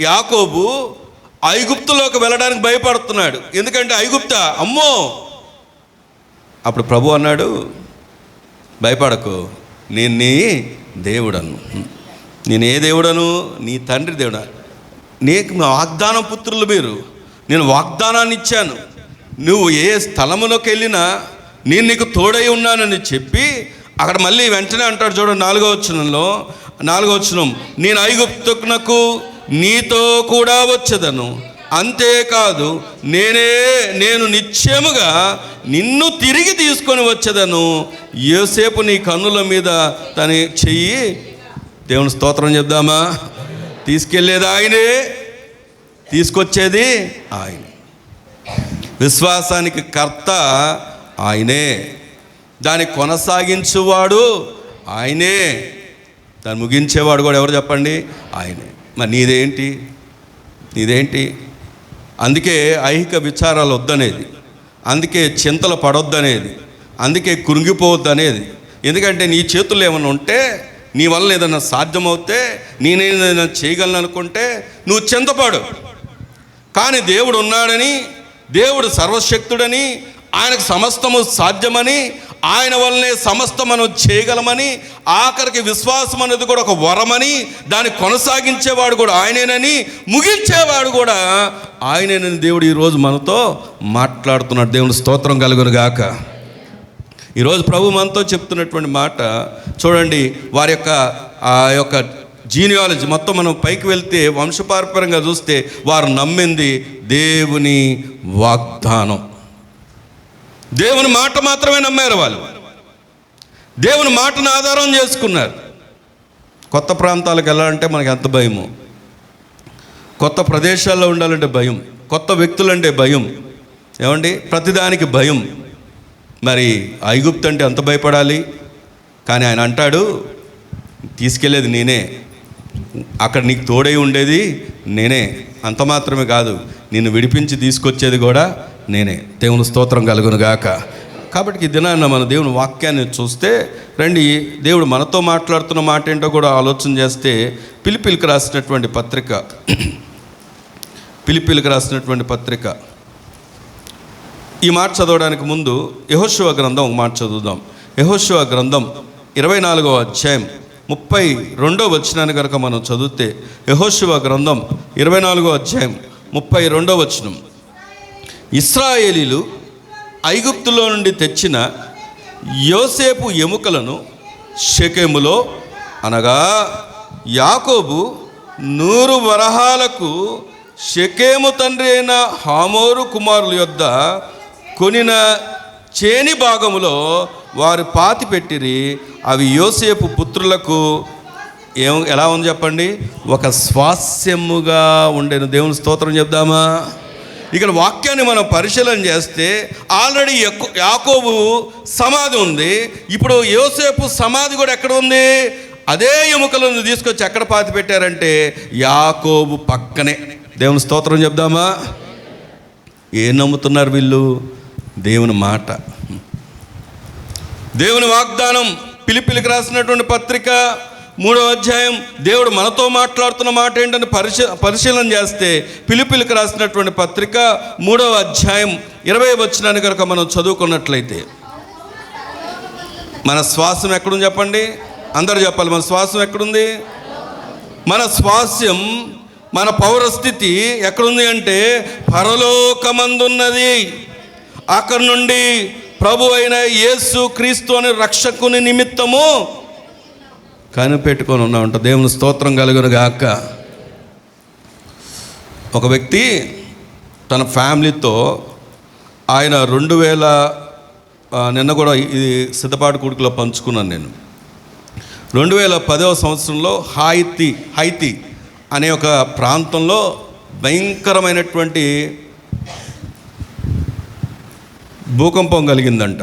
యాకోబు ఐగుప్తులోకి వెళ్ళడానికి భయపడుతున్నాడు. ఎందుకంటే ఐగుప్త అమ్మో. అప్పుడు ప్రభు అన్నాడు, భయపడకు, నేను నీ దేవుడను. నేను ఏ దేవుడను? నీ తండ్రి దేవుడా. నీకు వాగ్దానం పుత్రులు మీరు, నేను వాగ్దానాన్ని ఇచ్చాను. నువ్వు ఏ స్థలములోకి వెళ్ళినా నేను నీకు తోడై ఉన్నానని చెప్పి అక్కడ మళ్ళీ వెంటనే అంటాడు చూడండి, 4వ వచనం, నేను ఐగుప్తునకు నీతో కూడా వచ్చేదను, అంతేకాదు నేను నిశ్చయముగా నిన్ను తిరిగి తీసుకొని వచ్చేదను. యోసేపు నీ కన్నుల మీద తన చెయ్యి, దేవుని స్తోత్రం చెప్దామా, తీసుకెళ్ళేది ఆయనే, తీసుకొచ్చేది ఆయనే. విశ్వాసానికి కర్త ఆయనే, దాన్ని కొనసాగించువాడు ఆయనే, దాన్ని ముగించేవాడు కూడా ఎవరు చెప్పండి? ఆయనే. మరి నీదేంటి? అందుకే ఐహిక విచారాలు వద్దనేది, అందుకే చింతలు పడొద్దనేది, అందుకే కృంగిపోవద్దనేది. ఎందుకంటే నీ చేతుల్లో ఏమైనా ఉంటే, నీ వల్ల ఏదైనా సాధ్యమవుతే, నేనేదైనా చేయగలను అనుకుంటే నువ్వు చింతపడు. కానీ దేవుడు ఉన్నాడని, దేవుడు సర్వశక్తుడని, ఆయనకు సమస్తము సాధ్యమని, ఆయన వల్లనే సమస్త మనం చేయగలమని, ఆఖరికి విశ్వాసం అనేది కూడా ఒక వరమని, దాన్ని కొనసాగించేవాడు కూడా ఆయనేనని, ముగించేవాడు కూడా ఆయనేనని దేవుడు ఈరోజు మనతో మాట్లాడుతున్నాడు. దేవుని స్తోత్రం కలుగును గాక. ఈరోజు ప్రభు మనతో చెప్తున్నటువంటి మాట చూడండి. వారి యొక్క జీనియాలజీ మొత్తం మనం పైకి వెళ్తే వంశపారంపర్యంగా చూస్తే వారు నమ్మింది దేవుని వాగ్దానం. దేవుని మాట మాత్రమే నమ్మారు. వాళ్ళు దేవుని మాటను ఆధారం చేసుకున్నారు. కొత్త ప్రాంతాలకు వెళ్ళాలంటే మనకి ఎంత భయము, కొత్త ప్రదేశాల్లో ఉండాలంటే భయం, కొత్త వ్యక్తులంటే భయం, ఏమండి ప్రతిదానికి భయం. మరి ఐగుప్తు అంటే ఎంత భయపడాలి. కానీ ఆయన అంటాడు, తీసుకెళ్ళేది నేనే, అక్కడ నీకు తోడై ఉండేది నేనే, అంత మాత్రమే కాదు నిన్ను విడిపించి తీసుకొచ్చేది కూడా నేనే. దేవుని స్తోత్రం కలుగును గాక. కాబట్టి ఈ దినాన్న మన దేవుని వాక్యాన్ని చూస్తే రండి, దేవుడు మనతో మాట్లాడుతున్న మాట ఏంటో కూడా ఆలోచన చేస్తే ఫిలిప్పీలకు రాసినటువంటి పత్రిక ఈ మాట చదవడానికి ముందు యెహోషువ గ్రంథం ఒక మాట చదువుదాం. యెహోషువ గ్రంథం 24వ అధ్యాయం 32వ వచనాన్ని కనుక మనం చదివితే, యెహోషువ గ్రంథం 24వ అధ్యాయం 32వ వచనం, ఇశ్రాయేలీలు ఐగుప్తులో నుండి తెచ్చిన యోసేపు ఎముకలను షెకెములో అనగా యాకోబు 100 వరహాలకు షెకెము తండ్రి అయిన హామోరు కుమారుల యొద్ద కొనిన చేని భాగములో వారు పాతి పెట్టిరి. అవి యోసేపు పుత్రులకు ఎలా ఉంది చెప్పండి, ఒక స్వాస్యముగా ఉండేను. దేవుని స్తోత్రం చెప్దామా. ఇక్కడ వాక్యాన్ని మనం పరిశీలన చేస్తే ఆల్రెడీ యాకోబు సమాధి ఉంది. ఇప్పుడు యోసేపు సమాధి కూడా ఎక్కడ ఉంది? అదే ఎముకలను తీసుకొచ్చి ఎక్కడ పాతి పెట్టారంటే యాకోబు పక్కనే. దేవుని స్తోత్రం చెప్దామా. ఏం నమ్ముతున్నారు వీళ్ళు? దేవుని మాట, దేవుని వాగ్దానం. ఫిలిప్పీలకు రాసినటువంటి పత్రిక 3వ అధ్యాయం దేవుడు మనతో మాట్లాడుతున్న మాట ఏంటని పరిశీలన చేస్తే ఫిలిప్పీలకు రాసినటువంటి పత్రిక 3వ అధ్యాయం 20వ వచనాన్ని కనుక మనం చదువుకున్నట్లయితే, మన శ్వాసం ఎక్కడుంది చెప్పండి, అందరూ చెప్పాలి. మన శ్వాసం ఎక్కడుంది? మన స్వాస్యం, మన పౌరస్థితి ఎక్కడుంది అంటే పరలోకమందున్నది. అక్కడి నుండి ప్రభు అయిన యేసు క్రీస్తు అనే రక్షకుని నిమిత్తము కనిపెట్టుకొని ఉన్నామంట. దేవుని స్తోత్రం కలుగును గాక. ఒక వ్యక్తి తన ఫ్యామిలీతో ఆయన 2000 నిన్న కూడా ఇది సిద్ధపాటు కూడికలో పంచుకున్నాను నేను. 2010వ సంవత్సరంలో హైతి అనే ఒక ప్రాంతంలో భయంకరమైనటువంటి భూకంపం కలిగిందంట.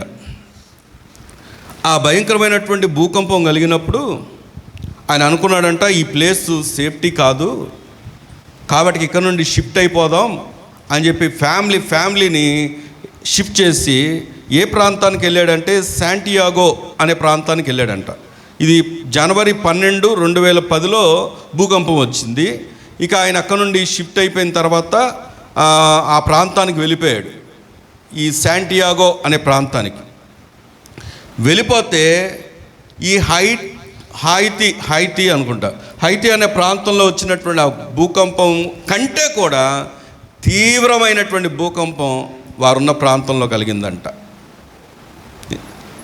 ఆ భయంకరమైనటువంటి భూకంపం కలిగినప్పుడు ఆయన అనుకున్నాడంట, ఈ ప్లేస్ సేఫ్టీ కాదు కాబట్టి ఇక్కడ నుండి షిఫ్ట్ అయిపోదాం అని చెప్పి ఫ్యామిలీని షిఫ్ట్ చేసి ఏ ప్రాంతానికి వెళ్ళాడంటే శాంటియాగో అనే ప్రాంతానికి వెళ్ళాడంట. ఇది జనవరి 12, 2010లో భూకంపం వచ్చింది. ఇక ఆయన అక్కడ నుండి షిఫ్ట్ అయిపోయిన తర్వాత ఆ ప్రాంతానికి వెళ్ళిపోయాడు, ఈ శాంటియాగో అనే ప్రాంతానికి వెళ్ళిపోతే ఈ హైతి అనుకుంటా, హైతి అనే ప్రాంతంలో వచ్చినటువంటి ఆ భూకంపం కంటే కూడా తీవ్రమైనటువంటి భూకంపం వారున్న ప్రాంతంలో కలిగిందంట.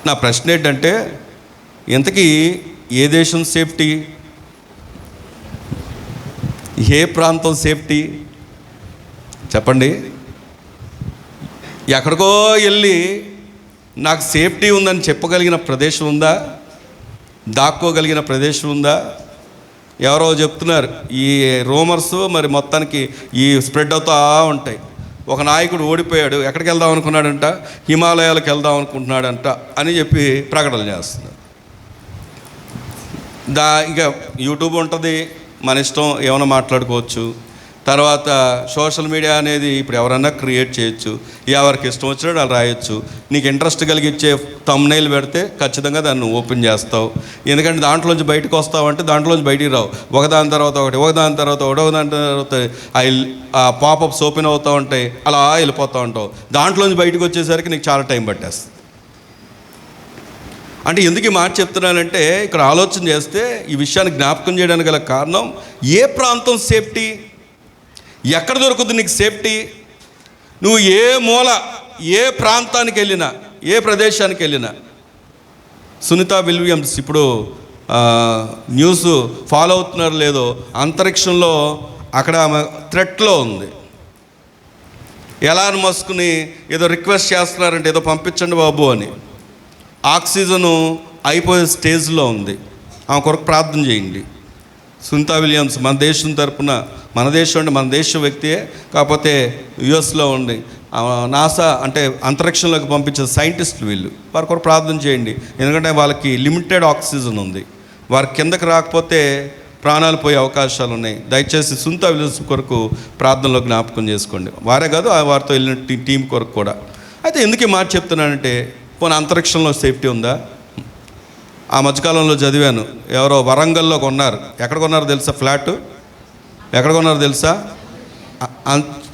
నా ప్రశ్న ఏంటంటే, ఇంతకీ ఏ దేశం సేఫ్టీ, ఏ ప్రాంతం సేఫ్టీ చెప్పండి? ఎక్కడికో వెళ్ళి నాకు సేఫ్టీ ఉందని చెప్పగలిగిన ప్రదేశం ఉందా? దాక్కోగలిగిన ప్రదేశం ఉందా? ఎవరో చెప్తున్నారు, ఈ రూమర్స్ మరి మొత్తానికి ఈ స్ప్రెడ్ అవుతూ ఉంటాయి. ఒక నాయకుడు ఓడిపోయాడు, ఎక్కడికి వెళ్దాం అనుకున్నాడంట, హిమాలయాలకు వెళ్దాం అనుకుంటున్నాడంట అని చెప్పి ప్రకటనలు చేస్తున్నారు. ఇంకా యూట్యూబ్ ఉంటుంది, మన ఇష్టం ఏమైనా మాట్లాడుకోవచ్చు. తర్వాత సోషల్ మీడియా అనేది ఇప్పుడు ఎవరన్నా క్రియేట్ చేయొచ్చు, ఎవరికి ఇష్టం వచ్చినట్టు వాళ్ళు రాయొచ్చు. నీకు ఇంట్రెస్ట్ కలిగించే థంబ్నెయిల్ పెడితే ఖచ్చితంగా దాన్ని ఓపెన్ చేస్తావు. ఎందుకంటే దాంట్లోంచి బయటకు వస్తావంటే దాంట్లోంచి బయటికి రావు. ఒకదాని తర్వాత ఒకటి ఆ పాపప్స్ ఓపెన్ అవుతూ ఉంటాయి, అలా వెళ్ళిపోతూ ఉంటావు. దాంట్లోంచి బయటకు వచ్చేసరికి నీకు చాలా టైం పట్టేస్తుంది. అంటే ఎందుకు ఈ మాట చెప్తున్నానంటే, ఇక్కడ ఆలోచన చేస్తే ఈ విషయాన్ని జ్ఞాపకం చేయడానికి గల కారణం, ఏ ప్రాంతం సేఫ్టీ, ఎక్కడ దొరుకుతుంది నీకు సేఫ్టీ? నువ్వు ఏ మూల, ఏ ప్రాంతానికి వెళ్ళినా, ఏ ప్రదేశానికి వెళ్ళినా. సునీత విలియమ్స్ ఇప్పుడు న్యూస్ ఫాలో అవుతున్నారు లేదో, అంతరిక్షంలో అక్కడ ఆమె థ్రెట్లో ఉంది. ఎలాన్ మస్క్ని ఏదో రిక్వెస్ట్ చేస్తున్నారంటే ఏదో పంపించండి బాబు అని. ఆక్సిజను అయిపోయే స్టేజ్లో ఉంది. ఆమె కొరకు ప్రార్థన చేయండి. సునీత విలియమ్స్ మన దేశం తరపున, మన దేశం అంటే మన దేశ వ్యక్తియే, కాకపోతే యుఎస్లో ఉండి నాసా అంటే అంతరిక్షంలోకి పంపించే సైంటిస్టులు వీళ్ళు. వారి కొరకు ప్రార్థన చేయండి. ఎందుకంటే వాళ్ళకి లిమిటెడ్ ఆక్సిజన్ ఉంది. వారి కిందకి రాకపోతే ప్రాణాలు పోయే అవకాశాలు ఉన్నాయి. దయచేసి సునీత విలియమ్స్ కొరకు ప్రార్థనలో జ్ఞాపకం చేసుకోండి. వారే కాదు, వారితో వెళ్ళిన టీం కొరకు కూడా. అయితే ఎందుకు ఈ మాట చెప్తున్నానంటే, పోనీ అంతరిక్షంలో సేఫ్టీ ఉందా? ఆ మధ్యకాలంలో చదివాను, ఎవరో వరంగల్లో కొన్నారు. ఎక్కడ కొన్నారో తెలుసా? ఫ్లాట్ ఎక్కడ కొన్నారో తెలుసా?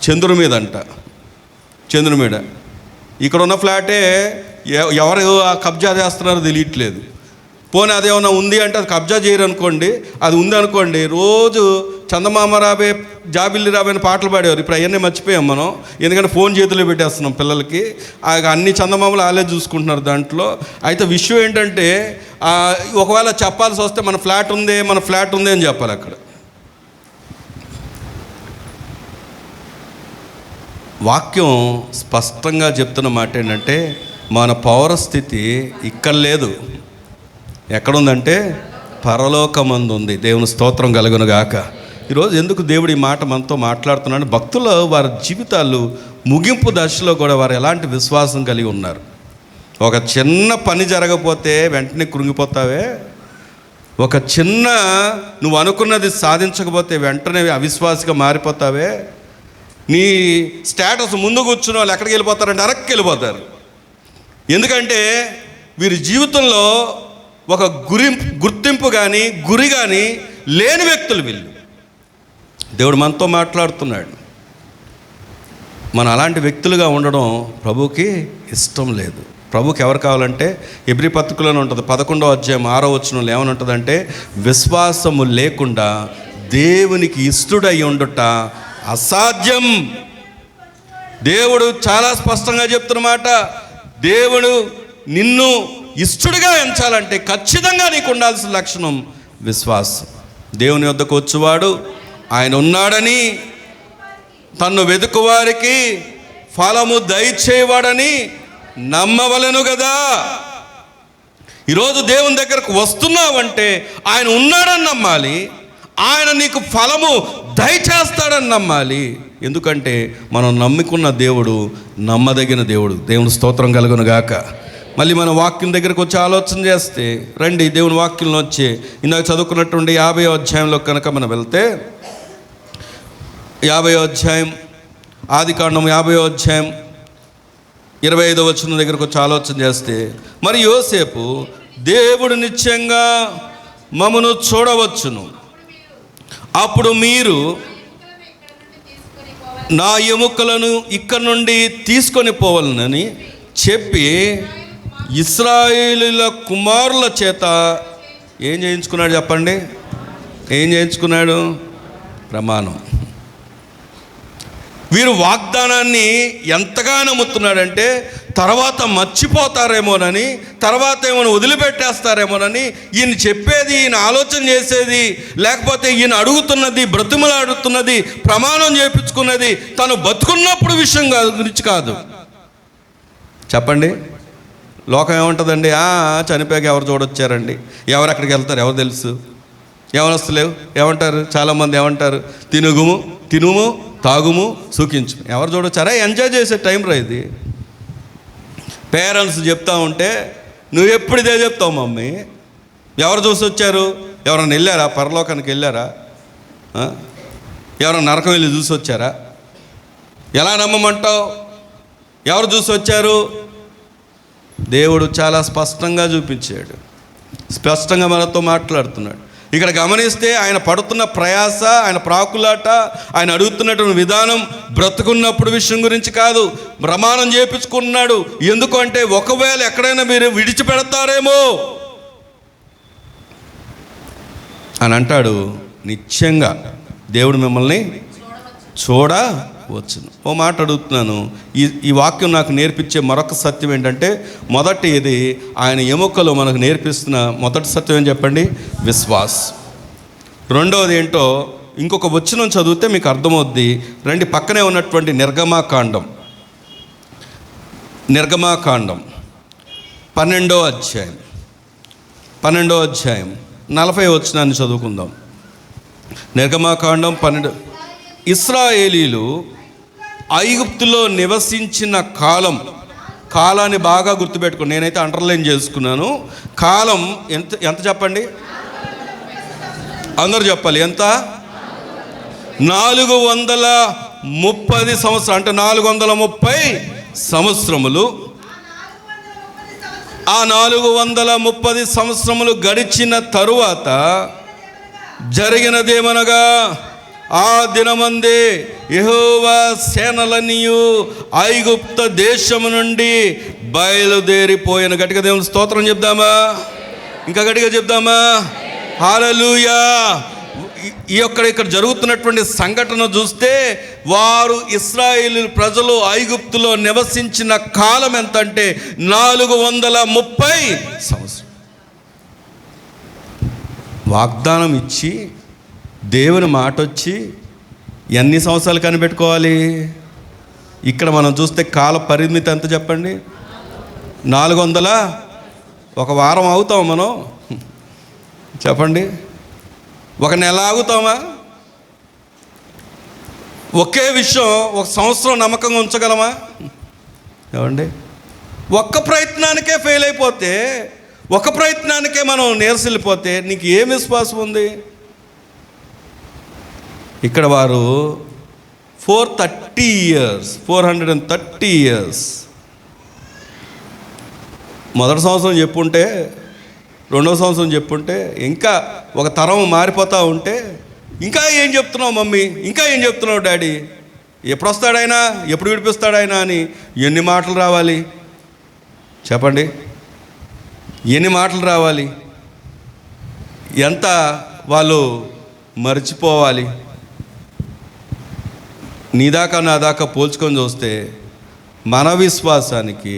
చంద్రుని మీద అంట. చంద్రుని మీద. ఇక్కడ ఉన్న ఫ్లాటే ఎవరు కబ్జా చేస్తున్నారో తెలియట్లేదు. పోనీ అదేమన్నా ఉంది అంటే అది కబ్జా చేయరు అనుకోండి. అది ఉంది అనుకోండి, రోజు చందమామ రాబే జాబిల్లి రాబే అని పాటలు పాడేవారు. ఇప్పుడు అవన్నీ మర్చిపోయాం మనం, ఎందుకంటే ఫోన్ చేతిలో పెట్టేస్తున్నాం పిల్లలకి. అన్ని చందమామలు వాళ్ళే చూసుకుంటున్నారు దాంట్లో. అయితే విషయం ఏంటంటే, ఒకవేళ చెప్పాల్సి వస్తే మన ఫ్లాట్ ఉంది అని చెప్పాలి. అక్కడ వాక్యం స్పష్టంగా చెప్తున్న మాట ఏంటంటే, మన పౌరస్థితి ఇక్కడ లేదు. ఎక్కడుందంటే పరలోకమందు ఉంది. దేవుని స్తోత్రం కలుగును గాక. ఈరోజు ఎందుకు దేవుడు ఈ మాట మనతో మాట్లాడుతున్నాడు? భక్తులు వారి జీవితాలు ముగింపు దశలో కూడా వారు ఎలాంటి విశ్వాసం కలిగి ఉన్నారు. ఒక చిన్న పని జరగకపోతే వెంటనే కృంగిపోతావే, ఒక చిన్న నువ్వు అనుకున్నది సాధించకపోతే వెంటనే అవిశ్వాసిగా మారిపోతావే. నీ స్టేటస్ ముందు కూర్చున్న వాళ్ళు ఎక్కడికి వెళ్ళిపోతారంటే అరక్కి వెళ్ళిపోతారు. ఎందుకంటే వీరి జీవితంలో ఒక గుర్తింపు కానీ గురి కానీ లేని వ్యక్తులు వీళ్ళు. దేవుడు మనతో మాట్లాడుతున్నాడు. మనం అలాంటి వ్యక్తులుగా ఉండడం ప్రభువుకి ఇష్టం లేదు. ప్రభువుకి ఎవరు కావాలంటే, ఎబ్రీ పత్రికలోనే ఉంటుంది 11వ అధ్యాయం 6వ వచనంలో ఏమని ఉంటుందంటే, విశ్వాసము లేకుండా దేవునికి ఇష్టడై ఉండుట అసాధ్యం. దేవుడు చాలా స్పష్టంగా చెప్తున్నమాట. దేవుడు నిన్ను ఇష్టడుగా ఎంచాలంటే ఖచ్చితంగా నీకు ఉండాల్సిన లక్షణం విశ్వాసం. దేవుని వద్దకు వచ్చేవాడు ఆయన ఉన్నాడని, తన్ను వెతుకువారికి ఫలము దయచేవాడని నమ్మవలెను కదా. ఈరోజు దేవుని దగ్గరకు వస్తున్నావంటే ఆయన ఉన్నాడని నమ్మాలి, ఆయన నీకు ఫలము దయచేస్తాడని నమ్మాలి. ఎందుకంటే మనం నమ్ముకున్న దేవుడు నమ్మదగిన దేవుడు. దేవుని స్తోత్రం కలుగును గాక. మళ్ళీ మన వాక్యం దగ్గరకు వచ్చి ఆలోచన చేస్తే రండి, దేవుని వాక్యంలో వచ్చి ఇందాక చదువుకున్నటువంటి 50వ అధ్యాయంలో కనుక మనం వెళ్తే, 50వ అధ్యాయం ఆదికాండం 50వ అధ్యాయం 25వ వచనం దగ్గరకు వచ్చి ఆలోచన చేస్తే, మరి యోసేపు దేవుడు నిశ్చయంగా మమ్మను చూడవచ్చును, అప్పుడు మీరు నా ఎముకలను ఇక్కడ నుండి తీసుకొని పోవాలని చెప్పి ఇశ్రాయేలీయుల కుమారుల చేత ఏం చేయించుకున్నాడు చెప్పండి? ఏం చేయించుకున్నాడు? ప్రమాణం. వీరు వాగ్దానాన్ని ఎంతగా నమ్ముతున్నాడంటే, తర్వాత మర్చిపోతారేమోనని, తర్వాత ఏమైనా వదిలిపెట్టేస్తారేమోనని, ఈయన చెప్పేది, ఈయన ఆలోచన చేసేది, లేకపోతే ఈయన అడుగుతున్నది, బ్రతిమలాడుతున్నది, ప్రమాణం చేయించుకున్నది తను బతుకున్నప్పుడు విషయం గురించి కాదు. చెప్పండి, లోకం ఏముంటుందండి? చనిపోయాక ఎవరు చూడొచ్చారండి, ఎవరు ఎక్కడికి వెళ్తారు ఎవరు తెలుసు, ఏమనొస్తలేవు ఏమంటారు చాలామంది, ఏమంటారు? తినుము తాగుము సుఖించు. ఎవరు చూడొచ్చారా? ఎంజాయ్ చేసే టైం రా ఇది. పేరెంట్స్ చెప్తా ఉంటే నువ్వు ఎప్పుడు ఇదే చెప్తావు, మమ్మీ ఎవరు చూసి వచ్చారు? ఎవరైనా వెళ్ళారా? పరలోకానికి వెళ్ళారా? ఎవరైనా నరకం వెళ్ళి చూసి వచ్చారా? ఎలా నమ్మమంటావు? ఎవరు చూసి వచ్చారు? దేవుడు చాలా స్పష్టంగా చూపించాడు, స్పష్టంగా మనతో మాట్లాడుతున్నాడు. ఇక్కడ గమనిస్తే ఆయన పడుతున్న ప్రయాస, ఆయన ప్రాకులాట, ఆయన అడుగుతున్నటువంటి విధానం బ్రతుకున్నప్పుడు విషయం గురించి కాదు. ప్రమాణం చేయించుకున్నాడు. ఎందుకంటే ఒకవేళ ఎక్కడైనా మీరు విడిచిపెడతారేమో అని అంటాడు. నిశ్చయంగా దేవుడు మిమ్మల్ని చూడవచ్చును. ఓ మాట అడుగుతున్నాను, ఈ వాక్యం నాకు నేర్పించే మరొక సత్యం ఏంటంటే, మొదటి ఇది ఆయన ఎముకలు మనకు నేర్పిస్తున్న మొదటి సత్యం ఏం చెప్పండి? విశ్వాస్. రెండవది ఏంటో ఇంకొక వచనం చదివితే మీకు అర్థమవుద్ది. రండి, పక్కనే ఉన్నటువంటి నిర్గమాకాండం 12వ అధ్యాయం 40 వచనాన్ని చదువుకుందాం. నిర్గమాకాండం 12. ఇశ్రాయేలీలు ఐగుప్తులో నివసించిన కాలాన్ని బాగా గుర్తుపెట్టుకుని, నేనైతే అండర్లైన్ చేసుకున్నాను. కాలం ఎంత చెప్పండి? అందరూ చెప్పాలి. ఎంత? 430 సంవత్సరాలు. అంటే 430 సంవత్సరములు. ఆ 430 సంవత్సరములు గడిచిన తరువాత జరిగినదేమనగా, ఆ దినమందే యెహోవా సేనలనియు ఐగుప్త దేశము నుండి బయలుదేరిపోయిన. గట్టిగా దేవుని స్తోత్రం చెప్దామా? ఇంకా గట్టిగా చెప్దామా? హల్లెలూయా. ఇక్కడ జరుగుతున్నటువంటి సంఘటన చూస్తే, వారు ఇశ్రాయేలు ప్రజలు ఐగుప్తులో నివసించిన కాలం ఎంత అంటే 430 సంవత్సరం. వాగ్దానం ఇచ్చి దేవుని మాట వచ్చి ఎన్ని సంవత్సరాలు కనిపెట్టుకోవాలి? ఇక్కడ మనం చూస్తే కాల పరిమితి ఎంత చెప్పండి? 400. ఒక వారం ఆగుతాం మనం? చెప్పండి. ఒక నెల ఆగుతామా? ఒకే విషయం ఒక సంవత్సరం నమ్మకంగా ఉంచగలమా? ఏమండి? ఒక్క ప్రయత్నానికే ఫెయిల్ అయిపోతే, ఒక ప్రయత్నానికే మనం నీరసిల్లిపోతే నీకు ఏం విశ్వాసం ఉంది? ఇక్కడ వారు 430 ఇయర్స్ మొదటి సంవత్సరం చెప్పుంటే, రెండవ సంవత్సరం చెప్పుంటే, ఇంకా ఒక తరం మారిపోతూ ఉంటే, ఇంకా ఏం చెప్తున్నావు మమ్మీ, ఇంకా ఏం చెప్తున్నావు డాడీ, ఎప్పుడు వస్తాడైనా, ఎప్పుడు విడిపిస్తాడైనా అని ఎన్ని మాటలు రావాలి చెప్పండి? ఎన్ని మాటలు రావాలి? ఎంత వాళ్ళు మర్చిపోవాలి? నీదాకా నా దాకా పోల్చుకొని చూస్తే మన విశ్వాసానికి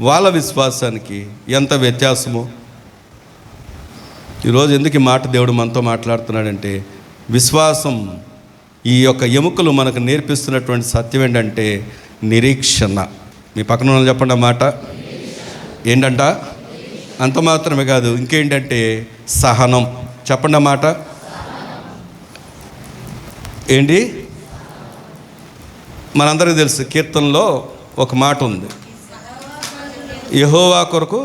వాళ్ళ విశ్వాసానికి ఎంత వ్యత్యాసమో. ఈరోజు ఎందుకు ఈ మాట దేవుడు మనతో మాట్లాడుతున్నాడంటే, విశ్వాసం, ఈ యొక్క ఎముకలు మనకు నేర్పిస్తున్నటువంటి సత్యం ఏంటంటే నిరీక్షణ. మీ పక్కన వాళ్ళు చెప్పండి ఆ మాట ఏంటంట? అంత మాత్రమే కాదు, ఇంకేంటంటే సహనం. చెప్పండి ఆ మాట ఏంటి? మనందరికీ తెలుసు, కీర్తనలో ఒక మాట ఉంది, యెహోవా కొరకు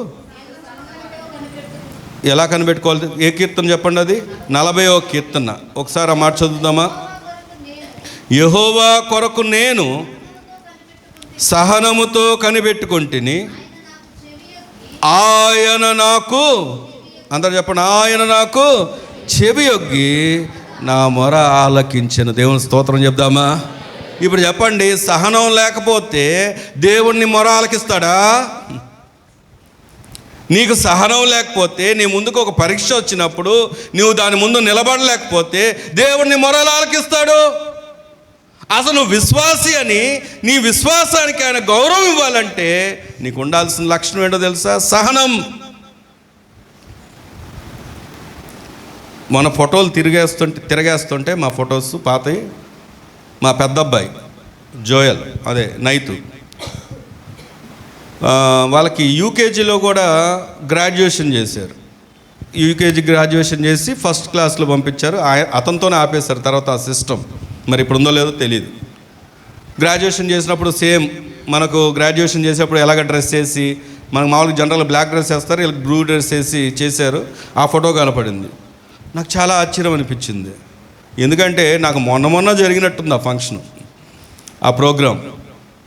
ఎలా కనిపెట్టుకోవాలి? ఏ కీర్తన చెప్పండి? అది 40వ కీర్తన. ఒకసారి ఆ మాట చదువుదామా? యెహోవా కొరకు నేను సహనముతో కనిపెట్టుకొంటిని, ఆయన నాకు, అందరు చెప్పండి, ఆయన నాకు చెవియొగ్గి నా మొర ఆలకించెను. దేవుని స్తోత్రం చెప్దామా? ఇప్పుడు చెప్పండి, సహనం లేకపోతే దేవుణ్ణి మొర ఆలకిస్తాడా? నీకు సహనం లేకపోతే, నీ ముందుకు ఒక పరీక్ష వచ్చినప్పుడు నువ్వు దాని ముందు నిలబడలేకపోతే దేవుణ్ణి మొరలు ఆలకిస్తాడు? అసలు నువ్వు విశ్వాసి అని, నీ విశ్వాసానికి ఆయన గౌరవం ఇవ్వాలంటే నీకు ఉండాల్సిన లక్షణం ఏంటో తెలుసా? సహనం. మన ఫోటోలు తిరగేస్తుంటే మా ఫొటోస్ పాతవి, మా పెద్ద అబ్బాయి జోయల్, అదే నైతు, వాళ్ళకి యూకేజీలో కూడా గ్రాడ్యుయేషన్ చేశారు. యూకేజీ గ్రాడ్యుయేషన్ చేసి ఫస్ట్ క్లాస్లో పంపించారు. అతనితోనే ఆపేశారు తర్వాత ఆ సిస్టమ్. మరి ఇప్పుడు ఉందో లేదో తెలియదు. గ్రాడ్యుయేషన్ చేసినప్పుడు సేమ్ మనకు గ్రాడ్యుయేషన్ చేసేప్పుడు ఎలాగ డ్రెస్ వేసి, మనకు మామూలుగా జనరల్ బ్లాక్ డ్రెస్ వేస్తారు, వీళ్ళకి బ్లూ డ్రెస్ వేసి చేశారు. ఆ ఫోటో కనపడింది. నాకు చాలా ఆశ్చర్యం అనిపించింది. ఎందుకంటే నాకు మొన్న జరిగినట్టుంది ఆ ఫంక్షన్, ఆ ప్రోగ్రాం.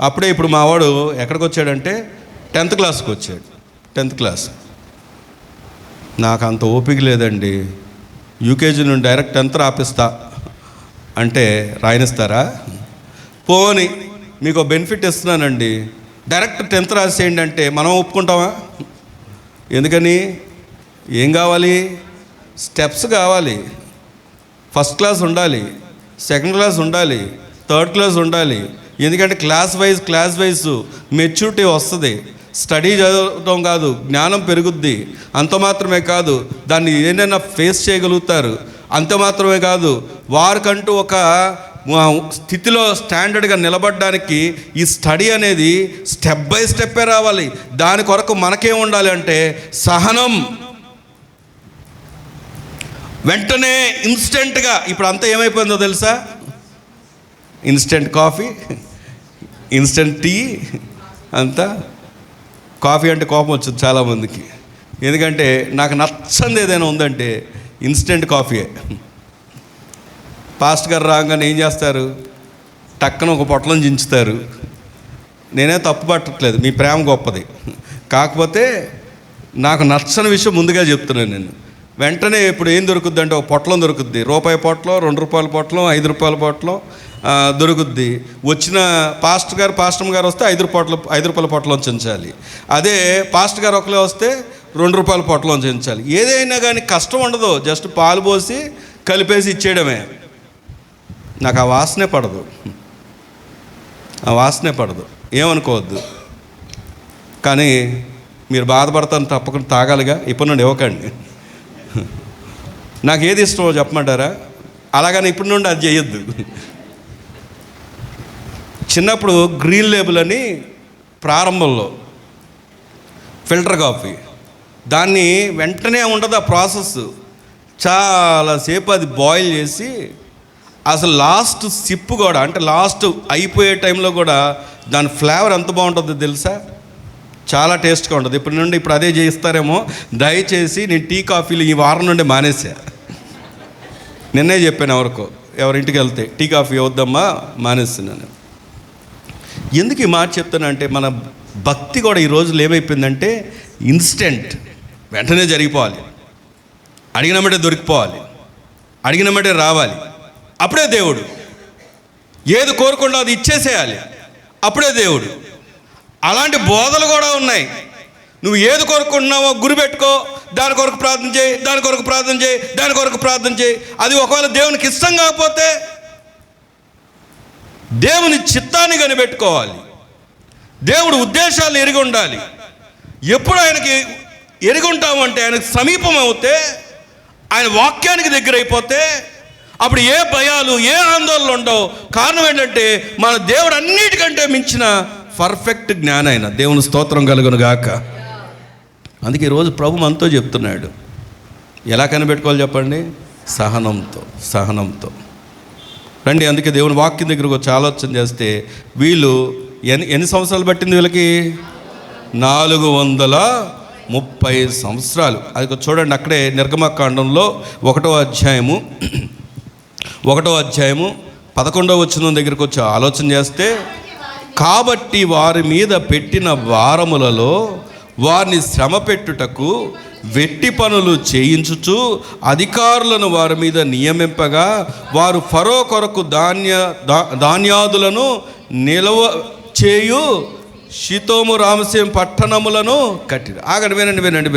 అప్పుడే ఇప్పుడు మా వాడు ఎక్కడికి వచ్చాడంటే 10th క్లాస్కి వచ్చాడు. 10th class. నాకు అంత ఓపిక లేదండి. యూకేజీ నుండి డైరెక్ట్ 10th రాపిస్తా అంటే రాయనిస్తారా? పోని మీకు బెనిఫిట్ ఇస్తున్నానండి, డైరెక్ట్ 10th రాసేయండి అంటే మనం ఒప్పుకుంటామా? ఎందుకని? ఏం కావాలి? స్టెప్స్ కావాలి. ఫస్ట్ క్లాస్ ఉండాలి, సెకండ్ క్లాస్ ఉండాలి, థర్డ్ క్లాస్ ఉండాలి. ఎందుకంటే క్లాస్ వైజ్ మెచ్యూరిటీ వస్తుంది. స్టడీ చదవడం కాదు, జ్ఞానం పెరుగుద్ది. అంత మాత్రమే కాదు, దాన్ని ఏదైనా ఫేస్ చేయగలుగుతారు. అంత మాత్రమే కాదు, వారికంటూ ఒక స్థితిలో స్టాండర్డ్గా నిలబడడానికి ఈ స్టడీ అనేది స్టెప్ బై స్టెప్పే రావాలి. దాని కొరకు మనకేం ఉండాలి అంటే సహనం. వెంటనే ఇన్స్టెంట్గా, ఇప్పుడు అంతా ఏమైపోయిందో తెలుసా? ఇన్స్టెంట్ కాఫీ, ఇన్స్టెంట్ టీ, అంతా. కాఫీ అంటే కోపం వచ్చింది చాలామందికి. ఎందుకంటే నాకు నచ్చంది ఏదైనా ఉందంటే ఇన్స్టెంట్ కాఫీయే. పాస్ట్ గారు రాగానే ఏం చేస్తారు? టక్కన ఒక పొట్లం చించుతారు. నేనే తప్పు పట్టట్లేదు, మీ ప్రేమ గొప్పది. కాకపోతే నాకు నచ్చని విషయం ముందుగా చెప్తున్నాను నేను. వెంటనే ఇప్పుడు ఏం దొరుకుద్ది అంటే ఒక పొట్లం దొరుకుద్ది. రూపాయి పొట్లం, ₹2 పొట్లం, ₹5 పొట్లం దొరుకుద్ది. వచ్చిన పాస్టర్ గారు వస్తే ₹5 పొట్లం చించాలి. అదే పాస్టర్ గారు ఒకలే వస్తే ₹2 పొట్లం చించాలి. ఏదైనా కానీ కష్టం ఉండదు, జస్ట్ పాలు పోసి కలిపేసి ఇచ్చేయడమే. నాకు ఆ వాసనే పడదు, ఏమనుకోవద్దు. కానీ మీరు బాధపడతాను, తప్పకుండా తాగాలిగా. ఇప్పటి నుండి ఇవ్వకండి. నాకు ఏది ఇష్టమో చెప్పమంటారా? అలాగని ఇప్పటి నుండి అది చేయొద్దు. చిన్నప్పుడు గ్రీన్ లేబుల్ అని ప్రారంభంలో ఫిల్టర్ కాఫీ, దాన్ని వెంటనే ఉండదు ఆ ప్రాసెస్. చాలాసేపు అది బాయిల్ చేసి అసలు లాస్ట్ సిప్ కూడా, అంటే లాస్ట్ అయిపోయే టైంలో కూడా దాని ఫ్లేవర్ ఎంత బాగుంటుందో తెలుసా? చాలా టేస్ట్గా ఉంటుంది. ఇప్పుడు అదే చేస్తారేమో. దయచేసి నేను టీ కాఫీలు ఈ వారం నుండి మానేసా. నిన్నే చెప్పాను ఎవరింటికి వెళ్తే టీ కాఫీ వద్దమ్మా మానేస్తున్నాను. ఎందుకు ఈ మాట చెప్తానంటే మన భక్తి కూడా ఈ రోజులు ఏమైపోయిందంటే ఇన్స్టెంట్, వెంటనే జరిగిపోవాలి, అడిగినమ్మటే దొరికిపోవాలి, అడిగినమ్మటే రావాలి, అప్పుడే దేవుడు. ఏది కోరుకుండా అది ఇచ్చేసేయాలి, అప్పుడే దేవుడు. అలాంటి బోధలు కూడా ఉన్నాయి. నువ్వు ఏది కోరుకుంటున్నావో గురి పెట్టుకో, దాని కొరకు ప్రార్థన చేయి, దాని కొరకు ప్రార్థన చేయి, దాని కొరకు ప్రార్థన చేయి. అది ఒకవేళ దేవునికి ఇష్టం కాకపోతే దేవుని చిత్తాన్ని కనిపెట్టుకోవాలి, దేవుడు ఉద్దేశాలు ఎరిగి ఉండాలి. ఎప్పుడు ఆయనకి ఎరిగి ఉంటామంటే, ఆయనకు సమీపం అవుతే, ఆయన వాక్యానికి దగ్గర అయిపోతే అప్పుడు ఏ భయాలు, ఏ ఆందోళనలు ఉండవు. కారణం ఏంటంటే మన దేవుడు అన్నిటికంటే మించిన పర్ఫెక్ట్ జ్ఞానం ఆయన. దేవుని స్తోత్రం కలుగును గాక. అందుకే ఈరోజు ప్రభు మనతో చెప్తున్నాడు, ఎలా కనిపెట్టుకోవాలి చెప్పండి? సహనంతో రండి. అందుకే దేవుని వాక్యం దగ్గరకు వచ్చి ఆలోచన చేస్తే వీళ్ళు ఎన్ని సంవత్సరాలు పట్టింది వీళ్ళకి? 430 సంవత్సరాలు. అది చూడండి, అక్కడే నిర్గమకాండంలో 1వ అధ్యాయము 11వ వచనం దగ్గరికి వచ్చి ఆలోచన చేస్తే, కాబట్టి వారి మీద పెట్టిన వారములలో వారిని శ్రమ పెట్టుటకు వెట్టి పనులు చేయించుచు అధికారులను వారి మీద నియమింపగా, వారు ఫరో కొరకు ధాన్యాదులను నిలవ చేయు షితోము రామసేం పట్టణములను కట్టిరు. ఆగండి,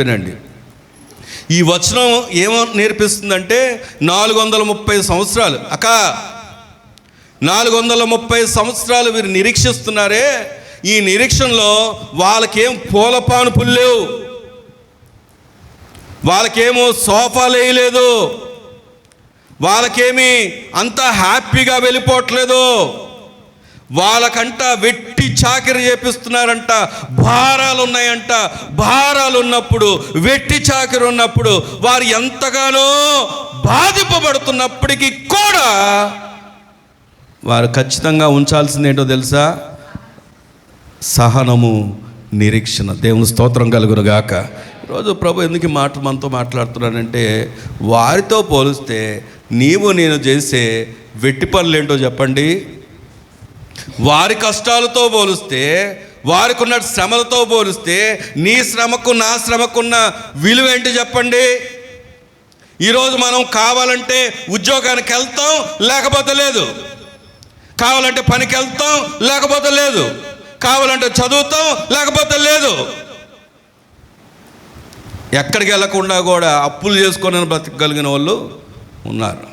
వినండి. ఈ వచనం ఏమో నేర్పిస్తుందంటే 430 సంవత్సరాలు 430 సంవత్సరాలు వీరు నిరీక్షిస్తున్నారే. ఈ నిరీక్షణలో వాళ్ళకేం పూలపానుపులు లేవు, వాళ్ళకేమో సోఫాలు వేయలేదు, వాళ్ళకేమీ అంత హ్యాపీగా వెళ్ళిపోవట్లేదు. వాళ్ళకంట వెట్టి చాకిరి చేపిస్తున్నారంట, భారాలు ఉన్నాయంట. భారాలు ఉన్నప్పుడు, వెట్టి చాకిరి ఉన్నప్పుడు వారు ఎంతగానో బాధింపబడుతున్నప్పటికీ కూడా వారు ఖచ్చితంగా ఉంచాల్సింది ఏంటో తెలుసా? సహనము, నిరీక్షణ. దేవుని స్తోత్రం కలుగును గాక. ఈరోజు ప్రభు ఎందుకు ఈ మాట మనతో మాట్లాడుతున్నానంటే, వారితో పోలిస్తే నేను చేసే వెట్టి పనులు ఏంటో చెప్పండి. వారి కష్టాలతో పోలిస్తే, వారికి ఉన్న శ్రమలతో పోలిస్తే నీ శ్రమకు నా శ్రమకున్న విలువ ఏంటి చెప్పండి? ఈరోజు మనం కావాలంటే ఉద్యోగానికి వెళ్తాం, లేకపోతే లేదు. కావాలంటే పనికి వెళ్తాం, లేకపోతే లేదు. కావాలంటే చదువుతాం, లేకపోతే లేదు. ఎక్కడికి వెళ్ళకుండా కూడా అప్పులు చేసుకొని బ్రతకగలిగిన వాళ్ళు ఉన్నారు.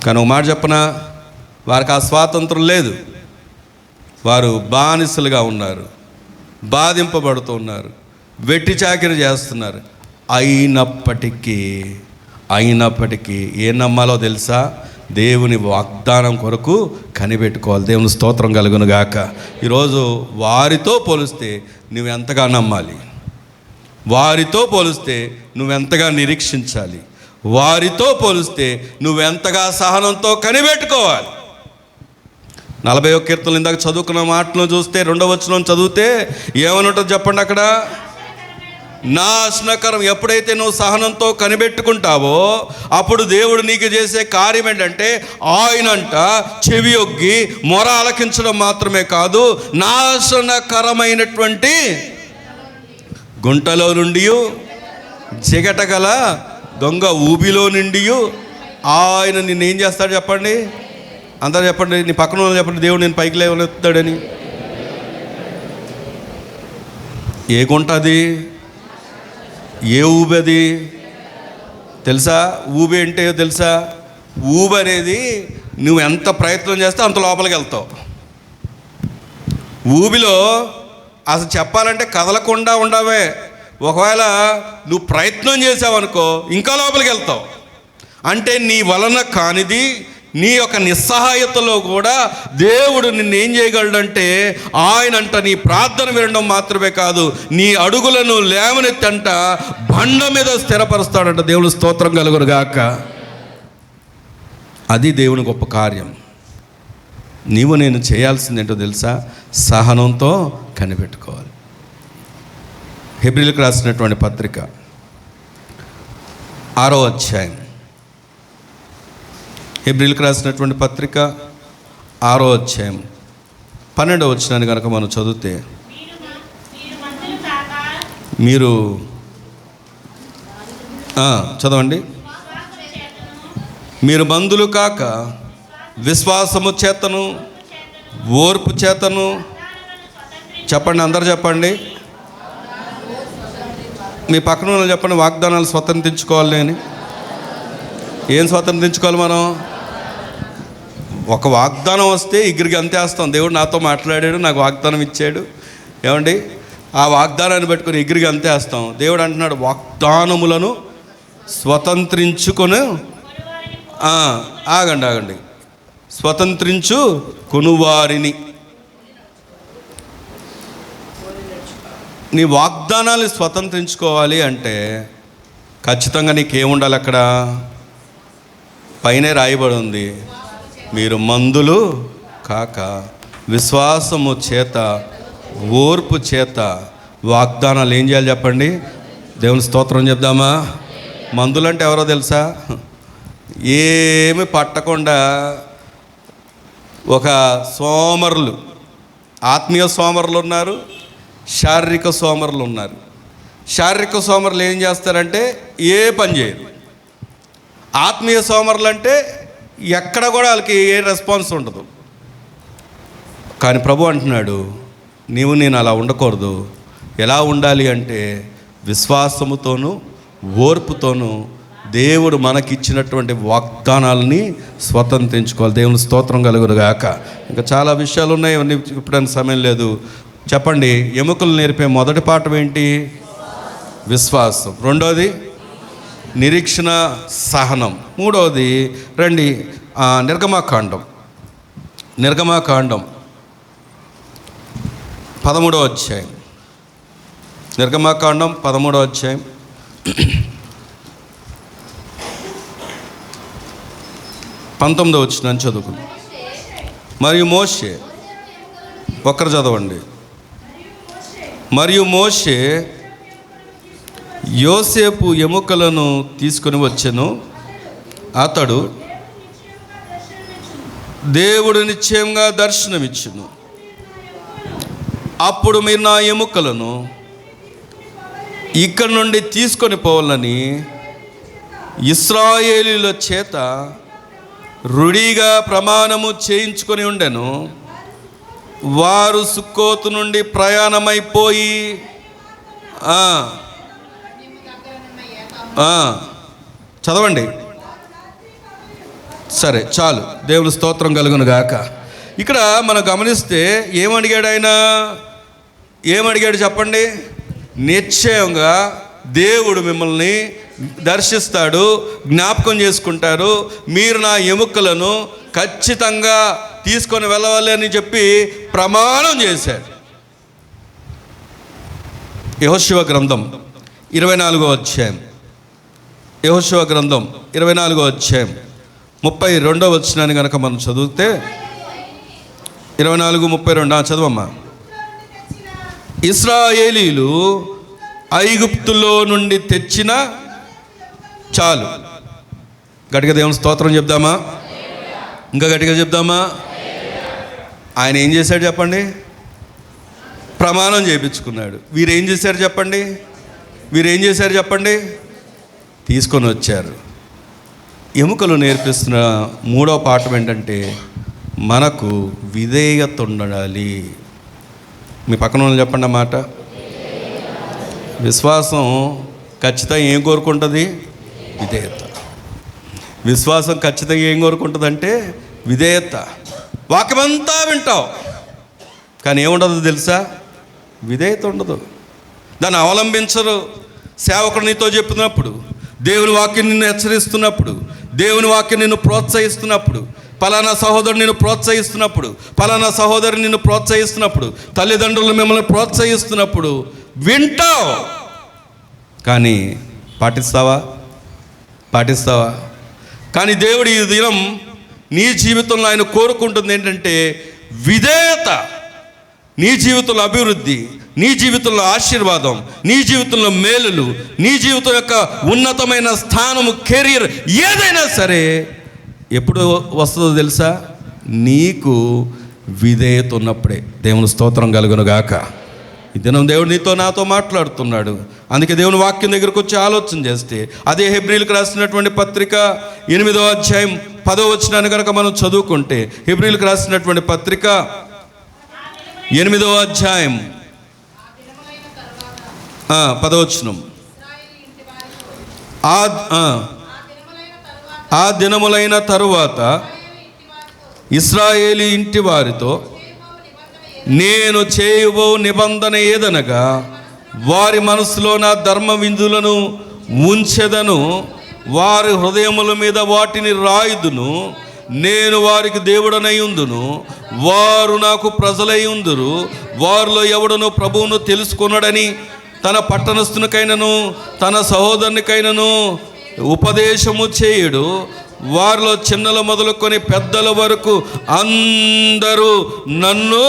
కానీ ఒక మాట చెప్పనా, వారికి ఆ స్వాతంత్రం లేదు. వారు బానిసలుగా ఉన్నారు, బాధింపబడుతూ ఉన్నారు, వెట్టి చాకిరి చేస్తున్నారు. అయినప్పటికీ ఏం నమ్మాలో తెలుసా? దేవుని వాగ్దానం కొరకు కనిపెట్టుకోవాలి. దేవుని స్తోత్రం కలుగును గాక. ఈరోజు వారితో పోలిస్తే నువ్వెంతగా నమ్మాలి, వారితో పోలిస్తే నువ్వెంతగా నిరీక్షించాలి, వారితో పోలిస్తే నువ్వెంతగా సహనంతో కనిపెట్టుకోవాలి. 41 కీర్తనలు ఇందాక చదువుకున్న మాటలను చూస్తే 2వ వచనం చదివితే ఏమని ఉంటుంది చెప్పండి అక్కడ? నాశనకరం. ఎప్పుడైతే నువ్వు సహనంతో కనిపెట్టుకుంటావో అప్పుడు దేవుడు నీకు చేసే కార్యం ఏంటంటే, ఆయనంట చెవి ఒగ్గి మొర ఆలకించడం మాత్రమే కాదు, నాశనకరమైనటువంటి గుంటలో నుండి, జిగటగల దొంగ ఊబిలో నుండి ఆయన నిన్ను ఏం చేస్తాడు చెప్పండి? అందరూ చెప్పండి, నీ పక్కన వాళ్ళు చెప్పండి, దేవుడు నేను పైకి లేవనెత్తాడని. ఏ గుంట అది? ఏ ఊబి అది తెలుసా? ఊబి అంటే తెలుసా? ఊబి అనేది నువ్వు ఎంత ప్రయత్నం చేస్తే అంత లోపలికి వెళ్తావు. ఊబిలో అసలు చెప్పాలంటే కదలకుండా ఉండవే. ఒకవేళ నువ్వు ప్రయత్నం చేసావనుకో ఇంకా లోపలికి వెళ్తావు. అంటే నీ వలన కానిది, నీ యొక్క నిస్సహాయతలో కూడా దేవుడు నిన్ను ఏం చేయగలడంటే, ఆయనంట నీ ప్రార్థన వినడం మాత్రమే కాదు, నీ అడుగులను లేవనెత్తంట బండ మీద స్థిరపరుస్తాడంట. దేవుడు స్తోత్రం కలుగును గాక. అది దేవుని గొప్ప కార్యం. నీవు నేను చేయాల్సింది ఏంటో తెలుసా? సహనంతో కనిపెట్టుకోవాలి. హెబ్రీయులకు రాసినటువంటి పత్రిక 6వ అధ్యాయం, హెబ్రీయులకు రాసినటువంటి పత్రిక 6వ అధ్యాయం 12వ వచనాన్ని కనుక మనం చదివితే, మీరు చదవండి. మీరు బంధులు కాక విశ్వాసము చేతను ఓర్పు చేతను, చెప్పండి అందరు చెప్పండి, మీ పక్కన వాళ్ళు చెప్పండి, వాగ్దానాలు స్వతంత్రించుకోవాలి అని. ఏం స్వతంత్రించుకోవాలి మనం? ఒక వాగ్దానం వస్తే ఎగిరికి అంతేస్తాం. దేవుడు నాతో మాట్లాడాడు, నాకు వాగ్దానం ఇచ్చాడు, ఏమండి ఆ వాగ్దానాన్ని పెట్టుకుని ఎగిరికి అంతేస్తాం. దేవుడు అంటున్నాడు, వాగ్దానములను స్వతంత్రించుకొని ఆగండి స్వతంత్రించు కొనువారిని. నీ వాగ్దానాన్ని స్వతంత్రించుకోవాలి అంటే ఖచ్చితంగా నీకేముండాలి? అక్కడ పైనే రాయబడి ఉంది, మీరు మందులు కాక విశ్వాసము చేత ఓర్పు చేత వాగ్దానాలు ఏం చేయాలి చెప్పండి? దేవుని స్తోత్రం చెప్దామా? మందులంటే ఎవరో తెలుసా? ఏమి పట్టకుండా ఒక సోమరులు, ఆత్మీయ సోమరులు ఉన్నారు, శారీరక సోమరులు ఉన్నారు. శారీరక సోమరులు ఏం చేస్తారంటే ఏ పని చేయరు. ఆత్మీయ సోమరులు అంటే ఎక్కడ కూడా వాళ్ళకి ఏ రెస్పాన్స్ ఉండదు. కానీ ప్రభు అంటున్నాడు, నీవు నేను అలా ఉండకూడదు. ఎలా ఉండాలి అంటే విశ్వాసముతోనూ ఓర్పుతోనూ దేవుడు మనకిచ్చినటువంటి వాగ్దానాలని స్వతంత్రించుకోవాలి. దేవుని స్తోత్రం కలుగును గాక. ఇంకా చాలా విషయాలు ఉన్నాయి, అవన్నీ చెప్పడానికి సమయం లేదు. చెప్పండి, ఎముకలు నేర్పే మొదటి పాఠం ఏంటి? విశ్వాసం. రెండోది నిరీక్షణ, సహనం. మూడవది రండి నిర్గమాకాండం 13వ అధ్యాయం. నిర్గమాకాండం 13వ అధ్యాయం 19వ వచనం చదువుకుందాం. మరియు మోషే, ఒక్కరు చదవండి. మరియు మోషే యోసేపు ఎముకలను తీసుకొని వచ్చెను. అతడు దేవుడు నిశ్చయంగా దర్శనమిచ్చును. అప్పుడు మీరు నా ఎముకలను ఇక్కడ నుండి తీసుకొని పోవాలని ఇశ్రాయేలీయుల చేత రుడిగా ప్రమాణము చేయించుకొని ఉండెను. వారు సుక్కోతు నుండి ప్రయాణమైపోయి చదవండి. సరే, చాలు. దేవుని స్తోత్రం కలుగును గాక. ఇక్కడ మనం గమనిస్తే ఏమడిగాడు ఆయన? ఏమడిగాడు చెప్పండి? నిశ్చయంగా దేవుడు మిమ్మల్ని దర్శిస్తాడు, జ్ఞాపకం చేసుకుంటారు, మీరు నా ఎముకలను ఖచ్చితంగా తీసుకొని వెళ్ళవాలి అని చెప్పి ప్రమాణం చేశాడు. యెహోషువ గ్రంథం 24వ అధ్యాయం, యెహోషువ గ్రంథం 24వ అధ్యాయం 32వ వచనాన్ని కనుక మనం చదివితే, 24:32 చదవమ్మా. ఇశ్రాయేలీయులు ఐగుప్తులో నుండి తెచ్చిన, చాలు, గట్టిగా దేవుని స్తోత్రం చెప్దామా? ఇంకా గట్టిగా చెప్దామా? ఆయన ఏం చేశాడు చెప్పండి? ప్రమాణం చేయించుకున్నాడు. వీరేం చేశారు చెప్పండి? వీరేం చేశారు చెప్పండి? తీసుకొని వచ్చారు. ఎముకలు నేర్పిస్తున్న మూడవ పాఠం ఏంటంటే, మనకు విధేయత ఉండాలి. మీ పక్కన వాళ్ళు చెప్పండి అన్నమాట. విశ్వాసం ఖచ్చితంగా ఏం కోరుకుంటుంది? విధేయత. విశ్వాసం ఖచ్చితంగా ఏం కోరుకుంటుంది అంటే విధేయత. వాక్యమంతా వింటావు, కానీ ఏముండదు తెలుసా? విధేయత ఉండదు. దాన్ని అవలంబించరు. సేవకుడు నీతో చెప్తున్నప్పుడు, దేవుని వాక్యం నిన్ను హెచ్చరిస్తున్నప్పుడు, దేవుని వాక్యం నిన్ను ప్రోత్సహిస్తున్నప్పుడు, పలానా సహోదరుడు నిన్ను ప్రోత్సహిస్తున్నప్పుడు, పలానా సహోదరు నిన్ను ప్రోత్సహిస్తున్నప్పుడు, తల్లిదండ్రులు మిమ్మల్ని ప్రోత్సహిస్తున్నప్పుడు వింటావు, కానీ పాటిస్తావా? కానీ దేవుడు ఈ దినం నీ జీవితంలో ఆయన కోరుకుంటుంది ఏంటంటే విధేయత. నీ జీవితంలో అభివృద్ధి, నీ జీవితంలో ఆశీర్వాదం, నీ జీవితంలో మేలులు, నీ జీవితం యొక్క ఉన్నతమైన స్థానము, కెరీర్ ఏదైనా సరే ఎప్పుడు వస్తుందో తెలుసా? నీకు విధేయత ఉన్నప్పుడే. దేవుని స్తోత్రం కలుగును గాక. ఈ దినం దేవుడు నీతో నాతో మాట్లాడుతున్నాడు. అందుకే దేవుని వాక్యం దగ్గరకు వచ్చి ఆలోచన చేస్తే, అదే హెబ్రీలకు రాసినటువంటి పత్రిక 8వ అధ్యాయం 10వ వచనాన్ని కనుక మనం చదువుకుంటే, హెబ్రీలకు రాసినటువంటి పత్రిక 8వ అధ్యాయం 10వ వచనం, ఆ దినములైన తరువాత ఇశ్రాయేలు ఇంటి వారితో నేను చేయబో నిబంధన ఏదనగా, వారి మనసులో నా ధర్మ విందులను ఉంచెదను, వారి హృదయముల మీద వాటిని రాయుదును, నేను వారికి దేవుడనై ఉందును, వారు నాకు ప్రజలై ఉందురు. వారిలో ఎవడను ప్రభువును తెలుసుకొనడని తన పట్టణస్థునికైనను తన సహోదరునికైనను ఉపదేశము చేయుడు. వారిలో చిన్నలు మొదలుకొని పెద్దల వరకు అందరూ నన్ను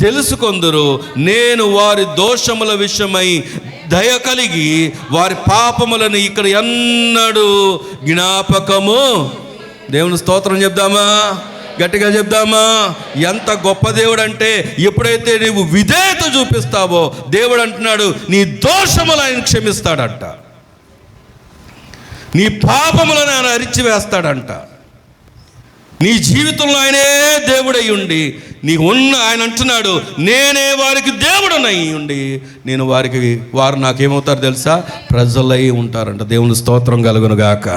తెలుసుకొందురు. నేను వారి దోషముల విషయమై దయ కలిగి వారి పాపములను ఇక్కడ ఎన్నడూ జ్ఞాపకము. దేవుని స్తోత్రం చెప్దామా? గట్టిగా చెప్దామా? ఎంత గొప్ప దేవుడు అంటే, ఎప్పుడైతే నీవు విధేయత చూపిస్తావో దేవుడు అంటున్నాడు నీ దోషములు ఆయన క్షమిస్తాడంట, నీ పాపములను ఆయన అరిచివేస్తాడంట. నీ జీవితంలో ఆయనే దేవుడై ఉండి నీకు ఆయన అంటున్నాడు, నేనే వారికి దేవుడనై ఉండి నేను వారు నాకేమవుతారు తెలుసా? ప్రజలై ఉంటారంట. దేవుని స్తోత్రం కలుగును గాక.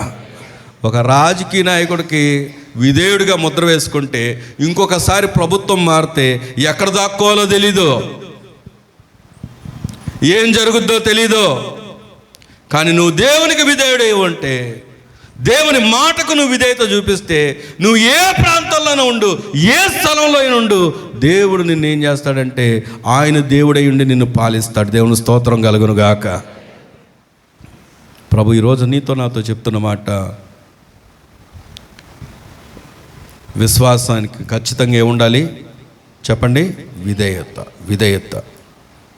ఒక రాజకీయ నాయకుడికి విధేయుడిగా ముద్ర వేసుకుంటే ఇంకొకసారి ప్రభుత్వం మారితే ఎక్కడ దాక్కోవాలో తెలీదు, ఏం జరుగుద్దో తెలీదు. కానీ నువ్వు దేవునికి విధేయుడై ఉంటే, దేవుని మాటకు నువ్వు విధేయత చూపిస్తే, నువ్వు ఏ ప్రాంతంలోనూ ఉండు, ఏ స్థలంలో ఉండు, దేవుడు నిన్ను ఏం చేస్తాడంటే ఆయన దేవుడై ఉండి నిన్ను పాలిస్తాడు. దేవుని స్తోత్రం కలుగును గాక. ప్రభు ఈరోజు నీతో నాతో చెప్తున్న మాట, విశ్వాసానికి ఖచ్చితంగా ఏముండాలి చెప్పండి? విధేయత.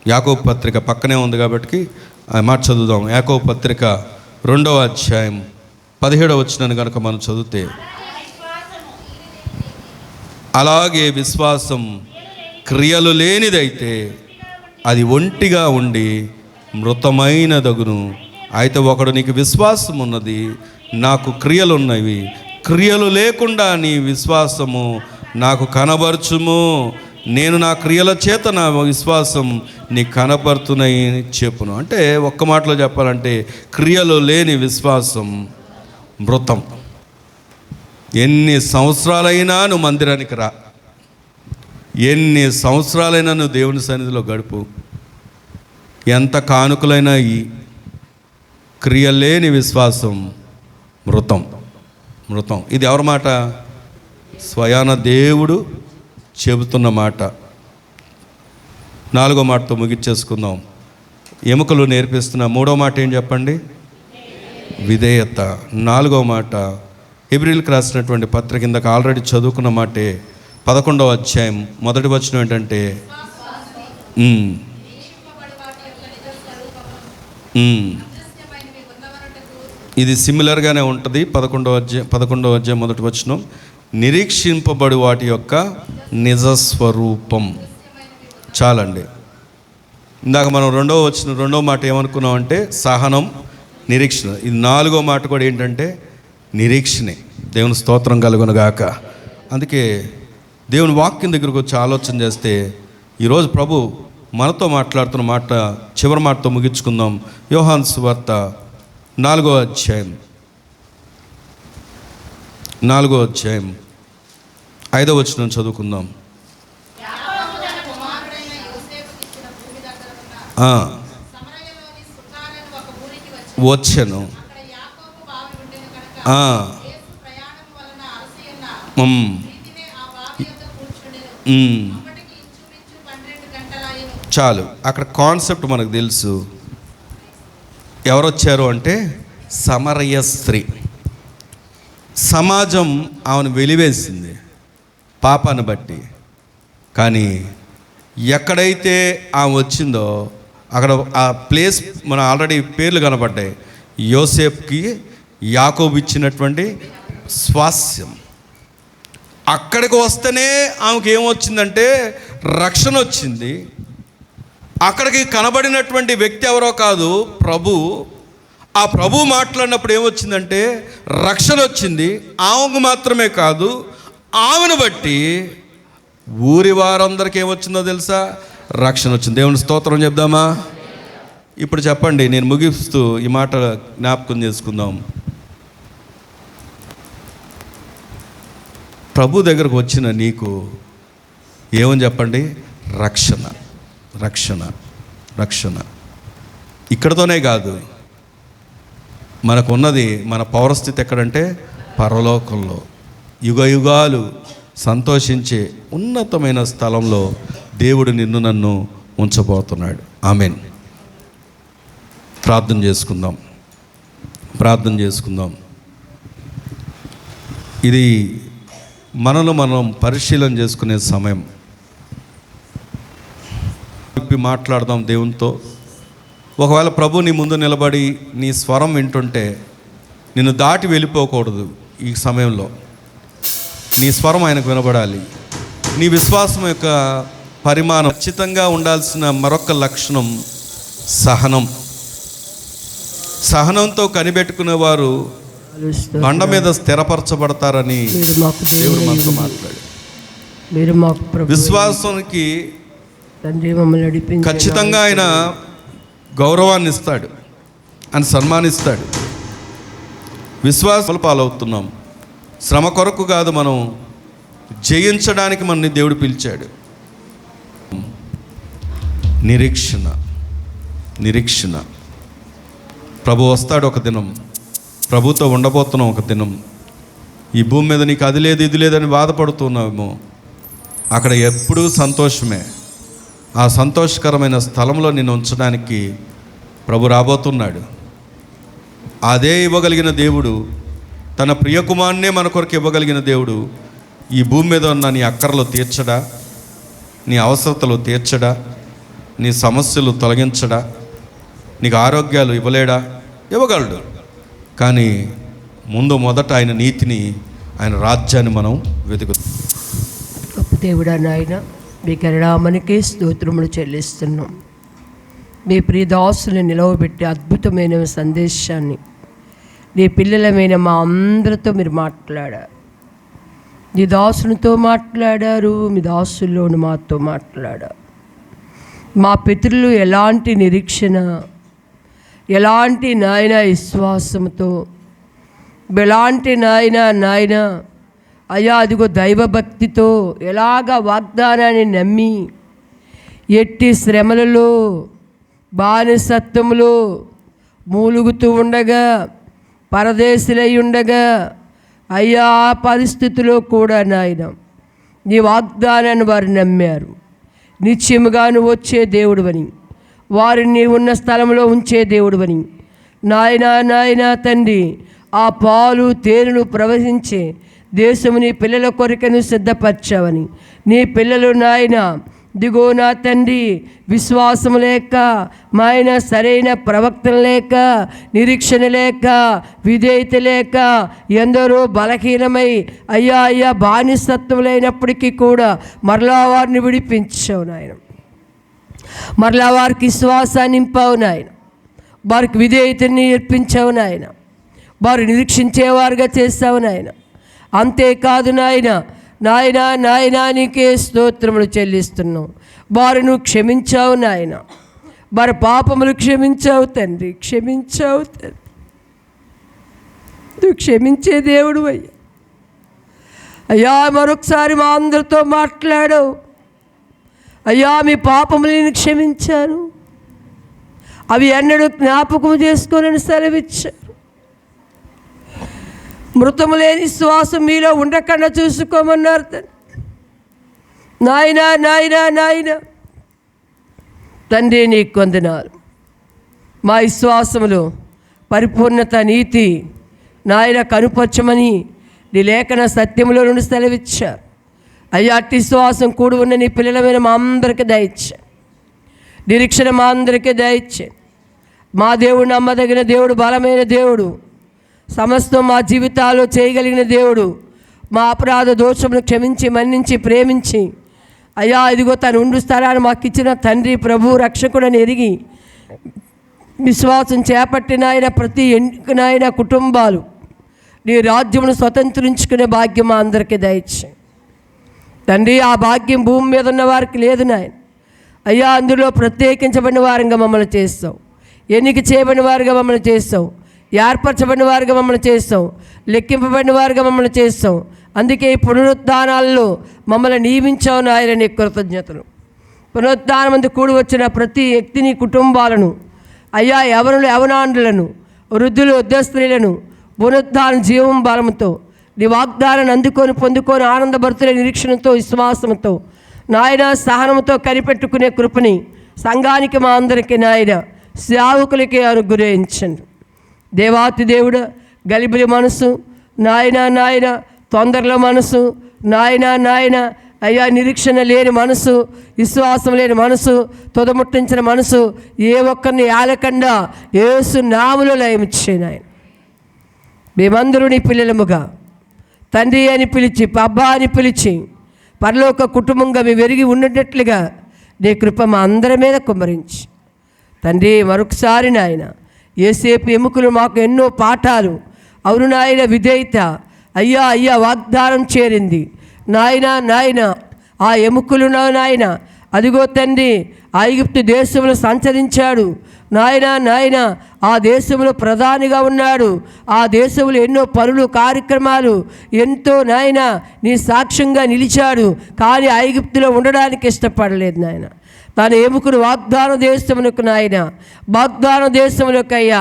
యాకోబు పత్రిక పక్కనే ఉంది కాబట్టి ఆ మాట చదువుదాం. యాకోబు పత్రిక 2వ అధ్యాయం 17వ వచనాన్ని కనుక మనం చదివితే, అలాగే విశ్వాసం క్రియలు లేనిదైతే అది ఒంటిగా ఉండి మృతమైన దగును అయితే ఒకడు నీకు విశ్వాసం ఉన్నది, నాకు క్రియలు ఉన్నవి, క్రియలు లేకుండా నీ విశ్వాసము నాకు కనబరచుము, నేను నా క్రియల చేత నా విశ్వాసం నీ కనబడుతున్నాయి చెప్పును. అంటే ఒక్క మాటలో చెప్పాలంటే క్రియలు లేని విశ్వాసం మృతం. ఎన్ని సంవత్సరాలైనా నువ్వు మందిరానికి రా, ఎన్ని సంవత్సరాలైనా నువ్వు దేవుని సన్నిధిలో గడుపు, ఎంత కానుకలైనా ఈ క్రియలేని విశ్వాసం మృతం. మృతం. ఇది ఎవరి మాట? స్వయాన దేవుడు చెబుతున్న మాట. 4వ మాటతో ముగిచ్చేసుకుందాం. ఎముకలు నేర్పిస్తున్న 3వ మాట ఏం చెప్పండి? విధేయత. 4వ మాట హెబ్రీయులకు రాసినటువంటి పత్రిక కిందకు ఆల్రెడీ చదువుకున్న మాటే 11వ అధ్యాయం మొదటి వచనం ఏంటంటే ఇది సిమిలర్గానే ఉంటుంది. 11వ అధ్యాయం మొదటి వచనం, నిరీక్షింపబడి వాటి యొక్క నిజస్వరూపం. చాలండి. ఇందాక మనం రెండవ మాట ఏమనుకున్నామంటే సహనం, నిరీక్షణ. ఇది 4వ మాట కూడా ఏంటంటే నిరీక్షణే. దేవుని స్తోత్రం కలుగునుగాక. అందుకే దేవుని వాక్యం దగ్గరకు వచ్చి ఆలోచన చేస్తే ఈరోజు ప్రభు మనతో మాట్లాడుతున్న మాట చివరి మాటతో ముగించుకుందాం. యోహాను సువార్త 4వ అధ్యాయం 5వ వచనం చదువుకుందాం. వచ్చాను. చాలు, అక్కడ కాన్సెప్ట్ మనకు తెలుసు. ఎవరొచ్చారు అంటే సమరయ స్త్రీ. సమాజం ఆమెను వెలివేసింది పాపాన్ని బట్టి. కానీ ఎక్కడైతే ఆమె వచ్చిందో అక్కడ ఆ ప్లేస్ మన ఆల్రెడీ పేర్లు కనబడ్డాయి. యోసేపుకి యాకోబు ఇచ్చినటువంటి స్వాస్యం. అక్కడికి వస్తేనే ఆమెకి ఏమొచ్చిందంటే రక్షణ వచ్చింది. అక్కడికి కనబడినటువంటి వ్యక్తి ఎవరో కాదు, ప్రభు. ఆ ప్రభు మాట్లాడినప్పుడు ఏమొచ్చిందంటే రక్షణ వచ్చింది. ఆమెకు మాత్రమే కాదు, ఆమెను బట్టి ఊరి వారందరికీ ఏమొచ్చిందో తెలుసా? రక్షణ వచ్చింది. దేవుని స్తోత్రం చెప్దామా? ఇప్పుడు చెప్పండి, నేను ముగిస్తూ ఈ మాట జ్ఞాపకం చేసుకుందాం. ప్రభు దగ్గరకు వచ్చిన నీకు ఏమని చెప్పండి? రక్షణ, రక్షణ, రక్షణ. ఇక్కడతోనే కాదు, మనకున్నది మన పౌరస్థితి ఎక్కడంటే పరలోకంలో యుగ యుగాలు సంతోషించే ఉన్నతమైన స్థలంలో దేవుడు నిన్ను నన్ను ఉంచబోతున్నాడు. ఆమేన్. ప్రార్థన చేసుకుందాం. ఇది మనలో మనం పరిశీలన చేసుకునే సమయం. మాట్లాడదాం దేవునితో. ఒకవేళ ప్రభు నీ ముందు నిలబడి నీ స్వరం వింటుంటే నిన్ను దాటి వెళ్ళిపోకూడదు. ఈ సమయంలో నీ స్వరం ఆయనకు వినబడాలి. నీ విశ్వాసం యొక్క పరిమాణం ఖచ్చితంగా ఉండాల్సిన మరొక లక్షణం సహనం. సహనంతో కనిపెట్టుకునేవారు బండ మీద స్థిరపరచబడతారని దేవుడు మనతో మాట్లాడు. విశ్వాసానికి ఖచ్చితంగా ఆయన గౌరవాన్ని ఇస్తాడు, ఆయన సన్మానిస్తాడు. విశ్వాసాలు పాలవుతున్నాం. శ్రమ కొరకు కాదు, మనం జయించడానికి మనని దేవుడు పిలిచాడు. నిరీక్షణ. ప్రభు వస్తాడు ఒక దినం. ప్రభుతో ఉండబోతున్నాం ఒక దినం. ఈ భూమి మీద నీకు అది లేదు ఇది లేదని బాధపడుతున్నావేమో, అక్కడ ఎప్పుడూ సంతోషమే. ఆ సంతోషకరమైన స్థలంలో నిన్ను ఉంచడానికి ప్రభు రాబోతున్నాడు. అదే ఇవ్వగలిగిన దేవుడు, తన ప్రియకుమారునే మన కొరకు ఇవ్వగలిగిన దేవుడు ఈ భూమి మీద ఉన్న నీ అక్కరలు తీర్చడా, నీ అవసరతలు తీర్చడా, నీ సమస్యలు తొలగించడా, నీకు ఆరోగ్యాలు ఇవ్వలేడా? ఇవ్వగలడు. కానీ మొదట ఆయన నీతిని, ఆయన రాజ్యాన్ని మనం వెతుకుతాం. గొప్ప దేవుడా నాయన, మీ కరుణామనికి స్తోత్రములు చెల్లిస్తున్నాం. మీ ప్రియదాసుని నిలవబెట్టి అద్భుతమైన సందేశాన్ని నీ పిల్లలమైన మా అందరితో మీరు మాట్లాడారు. నీ దాసునితో మాట్లాడారు, మీ దాసుల్లోని మాతో మాట్లాడారు. మా పితరులు ఎలాంటి నిరీక్షణ, ఎలాంటి నాయన విశ్వాసంతో, ఎలాంటి నాయన అయ్యా అదిగో దైవభక్తితో ఎలాగ వాగ్దానాన్ని నమ్మి ఎట్టి శ్రమలలో బానిసత్వములో మూలుగుతూ ఉండగా, పరదేశులై ఉండగా, అయ్యా ఆ పరిస్థితిలో కూడా నాయన నీ వాగ్దానాన్ని వారు నమ్మారు. నిశ్చయముగా నువ్వు వచ్చే దేవుడువని, వారిని ఉన్న స్థలంలో ఉంచే దేవుడువని నాయన తండ్రి, ఆ పాలు తేనెలు ప్రవహించే దేశము నీ పిల్లల కొరకను సిద్ధపరచావని, నీ పిల్లలు నాయన దిగో నా తండ్రి విశ్వాసం లేక, మాయన సరైన ప్రవక్తలు లేక, నిరీక్షణ లేక, విధేయత లేక ఎందరో బలహీనమై అయ్యా బానిసత్వములైనప్పటికీ కూడా మరలా వారిని విడిపించావు నాయన. మరలా వారికి విశ్వాసాన్ని నింపావు నాయన. వారికి విధేయతని నేర్పించావు నాయన. వారు నిరీక్షించేవారుగా చేస్తావు నాయన. అంతేకాదు నాయన నీకే స్తోత్రములు చెల్లిస్తున్నావు. వారు నువ్వు క్షమించావు నాయన. వారి పాపములు క్షమించావు తండ్రి, క్షమించావు తండ్రి. నువ్వు క్షమించే దేవుడు అయ్యా. మరొకసారి మా అందరితో మాట్లాడావు అయ్యా. మీ పాపములు నేను క్షమించాను, అవి ఎన్నడూ జ్ఞాపకం చేసుకోనని సెలవిచ్చారు. మృతము లేని శ్వాసం మీలో ఉండకుండా చూసుకోమన్నారు నాయన. తండ్రి నీకు వందనాలు. మా విశ్వాసములో పరిపూర్ణత, నీతి నాయన కనుపరచమని నీ లేఖన సత్యములో నుండి సెలవిచ్చారు అయ్యా. అట్టి విశ్వాసం కూడి ఉన్న నీ పిల్లలమైన మా అందరికీ దయచ్చే, నిరీక్షణ మా అందరికీ దయచ్చే. మా దేవుడు నమ్మదగిన దేవుడు, బలమైన దేవుడు, సమస్తం మా జీవితాల్లో చేయగలిగిన దేవుడు. మా అపరాధ దోషమును క్షమించి, మన్నించి, ప్రేమించి అయ్యా ఇదిగో తను ఉండు స్థలాన్ని మాకు ఇచ్చిన తండ్రి, ప్రభు, రక్షకుడని ఎరిగి విశ్వాసం చేపట్టిన ఆయన ప్రతి ఎన్నికనైన కుటుంబాలు నీ రాజ్యమును స్వతంత్రించుకునే భాగ్యం మా అందరికీ దయచే తండ్రి. ఆ భాగ్యం భూమి మీద ఉన్న వారికి లేదు నాయన. అయ్యా అందులో ప్రత్యేకించబడిన వారంగా మమ్మల్ని చేస్తావు, ఎన్నిక చేయబడిన వారుగా మమ్మల్ని చేస్తావు, ఏర్పరచబడిన వారుగా మమ్మల్ని చేస్తాం, లెక్కింపబడిన వారుగా మమ్మల్ని చేస్తాం. అందుకే ఈ పునరుత్థానాల్లో మమ్మల్ని నియమించావు నాయన. నీ కృతజ్ఞతలు. పునరుత్థానం అందు కూడి వచ్చిన ప్రతి వ్యక్తిని, కుటుంబాలను అయ్యా, యవనాండ్రులను, వృద్ధులు, ఉద్యోగస్తులను పునరుత్థాన జీవం బలంతో నీ వాగ్దానాన్ని పొందుకొని ఆనందభరితుల నిరీక్షణతో, విశ్వాసంతో నాయన సహనంతో కనిపెట్టుకునే కృపని సంఘానికి మా అందరికీ నాయన సేవకులకి అనుగ్రహించండి. దేవాతి దేవుడు, గలిబిలి మనసు నాయన, తొందరలో మనసు నాయన అయ్యా, నిరీక్షణ లేని మనసు, విశ్వాసం లేని మనసు, తొదముట్టించిన మనసు ఏ ఒక్కరిని ఆలకుండా యేసు నామములో లయమిచ్చే నాయన. మేమందరూ నీ పిల్లలముగా తండ్రి అని పిలిచి, అబ్బా అని పిలిచి పరలోక కుటుంబంగా మేము వెరిగి ఉన్నట్లుగా నీ కృప మా అందరి మీద కుమ్మరించి తండ్రి. మరొకసారి నాయన యేసేపు ఎముకలు మాకు ఎన్నో పాఠాలు, అవును నాయన, విధేయత అయ్యా వాగ్దానం చేరింది నాయన. ఆ ఎముకలు నాయన అదిగో తండ్రి ఐగుప్తు దేశంలో సంచరించాడు నాయన. ఆ దేశంలో ప్రధానిగా ఉన్నాడు. ఆ దేశంలో ఎన్నో పనులు, కార్యక్రమాలు ఎంతో నాయన నీ సాక్ష్యంగా నిలిచాడు. కానీ ఐగుప్తులో ఉండడానికి ఇష్టపడలేదు నాయన. తన ఎముకను వాగ్దాన దేశములకు నాయన, వాగ్దాన దేశములకు అయ్యా,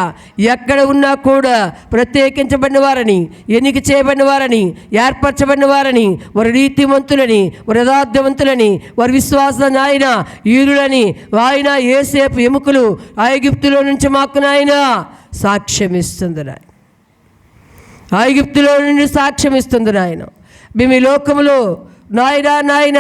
ఎక్కడ ఉన్నా కూడా ప్రత్యేకించబడిన వారని, ఎన్నిక చేయబడిన వారని, ఏర్పరచబడిన వారని, వారి నీతిమంతులని, వారి యథార్థవంతులని, వారి విశ్వాస నాయన ఈరులని ఆయన యేసేపు ఎముకలు ఐగుప్తులో నుంచి మాకు నాయన సాక్ష్యం ఇస్తుంది నాయన. ఐగుప్తులో నుండి సాక్ష్యం ఇస్తుంది నాయన. మేము ఈ లోకములో నాయన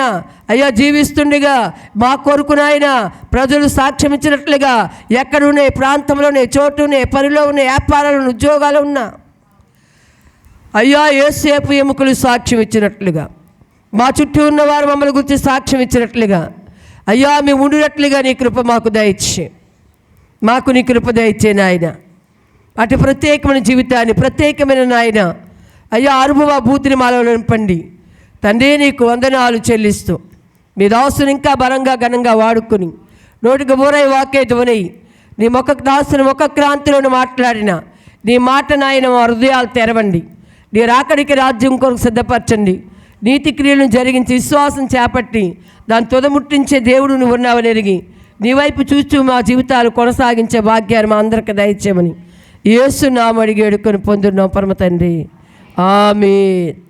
అయ్యా జీవిస్తుండగా మా కొరకు నాయన ప్రజలు సాక్ష్యం ఇచ్చినట్లుగా ఎక్కడున్నాయి, ప్రాంతంలోనే, చోటునే, పనిలో ఉన్న, వ్యాపారాలు, ఉద్యోగాలు ఉన్నా అయ్యా యేసేపు ఎముకలు సాక్ష్యం ఇచ్చినట్లుగా, మా చుట్టూ ఉన్నవారు మమ్మల్ని గురించి సాక్ష్యం ఇచ్చినట్లుగా అయ్యా మేము ఉండినట్లుగా నీ కృప మాకు దయచే మాకు నీ కృప దయచే నాయన. అటు ప్రత్యేకమైన జీవితాన్ని, ప్రత్యేకమైన నాయన అయ్యా అనుభవ భూతిని మాలో నింపండి తండ్రి. నీకు వందనాలు చెల్లిస్తూ మీ దాసుని ఇంకా బలంగా ఘనంగా వాడుకొని నోటికి బోరై వాకే ధ్వని నీ మొక్క దాసుని మొక్క క్రాంతిలోని మాట్లాడిన నీ మాట నాయన మా హృదయాలు తెరవండి. నీ రాకడికి రాజ్యం కొరకు సిద్ధపరచండి. నీతి క్రియలను జరిగించి విశ్వాసం చేపట్టి దాన్ని తుదముట్టించే దేవుడు నువ్వు ఉన్నావని ఎరిగి నీ వైపు చూస్తూ మా జీవితాలు కొనసాగించే భాగ్యాన్ని మా అందరికి దయచేయమని యేసు నామమున అడిగి వేడుకొని పొందున్నాం పరమ తండ్రి. ఆమేన్.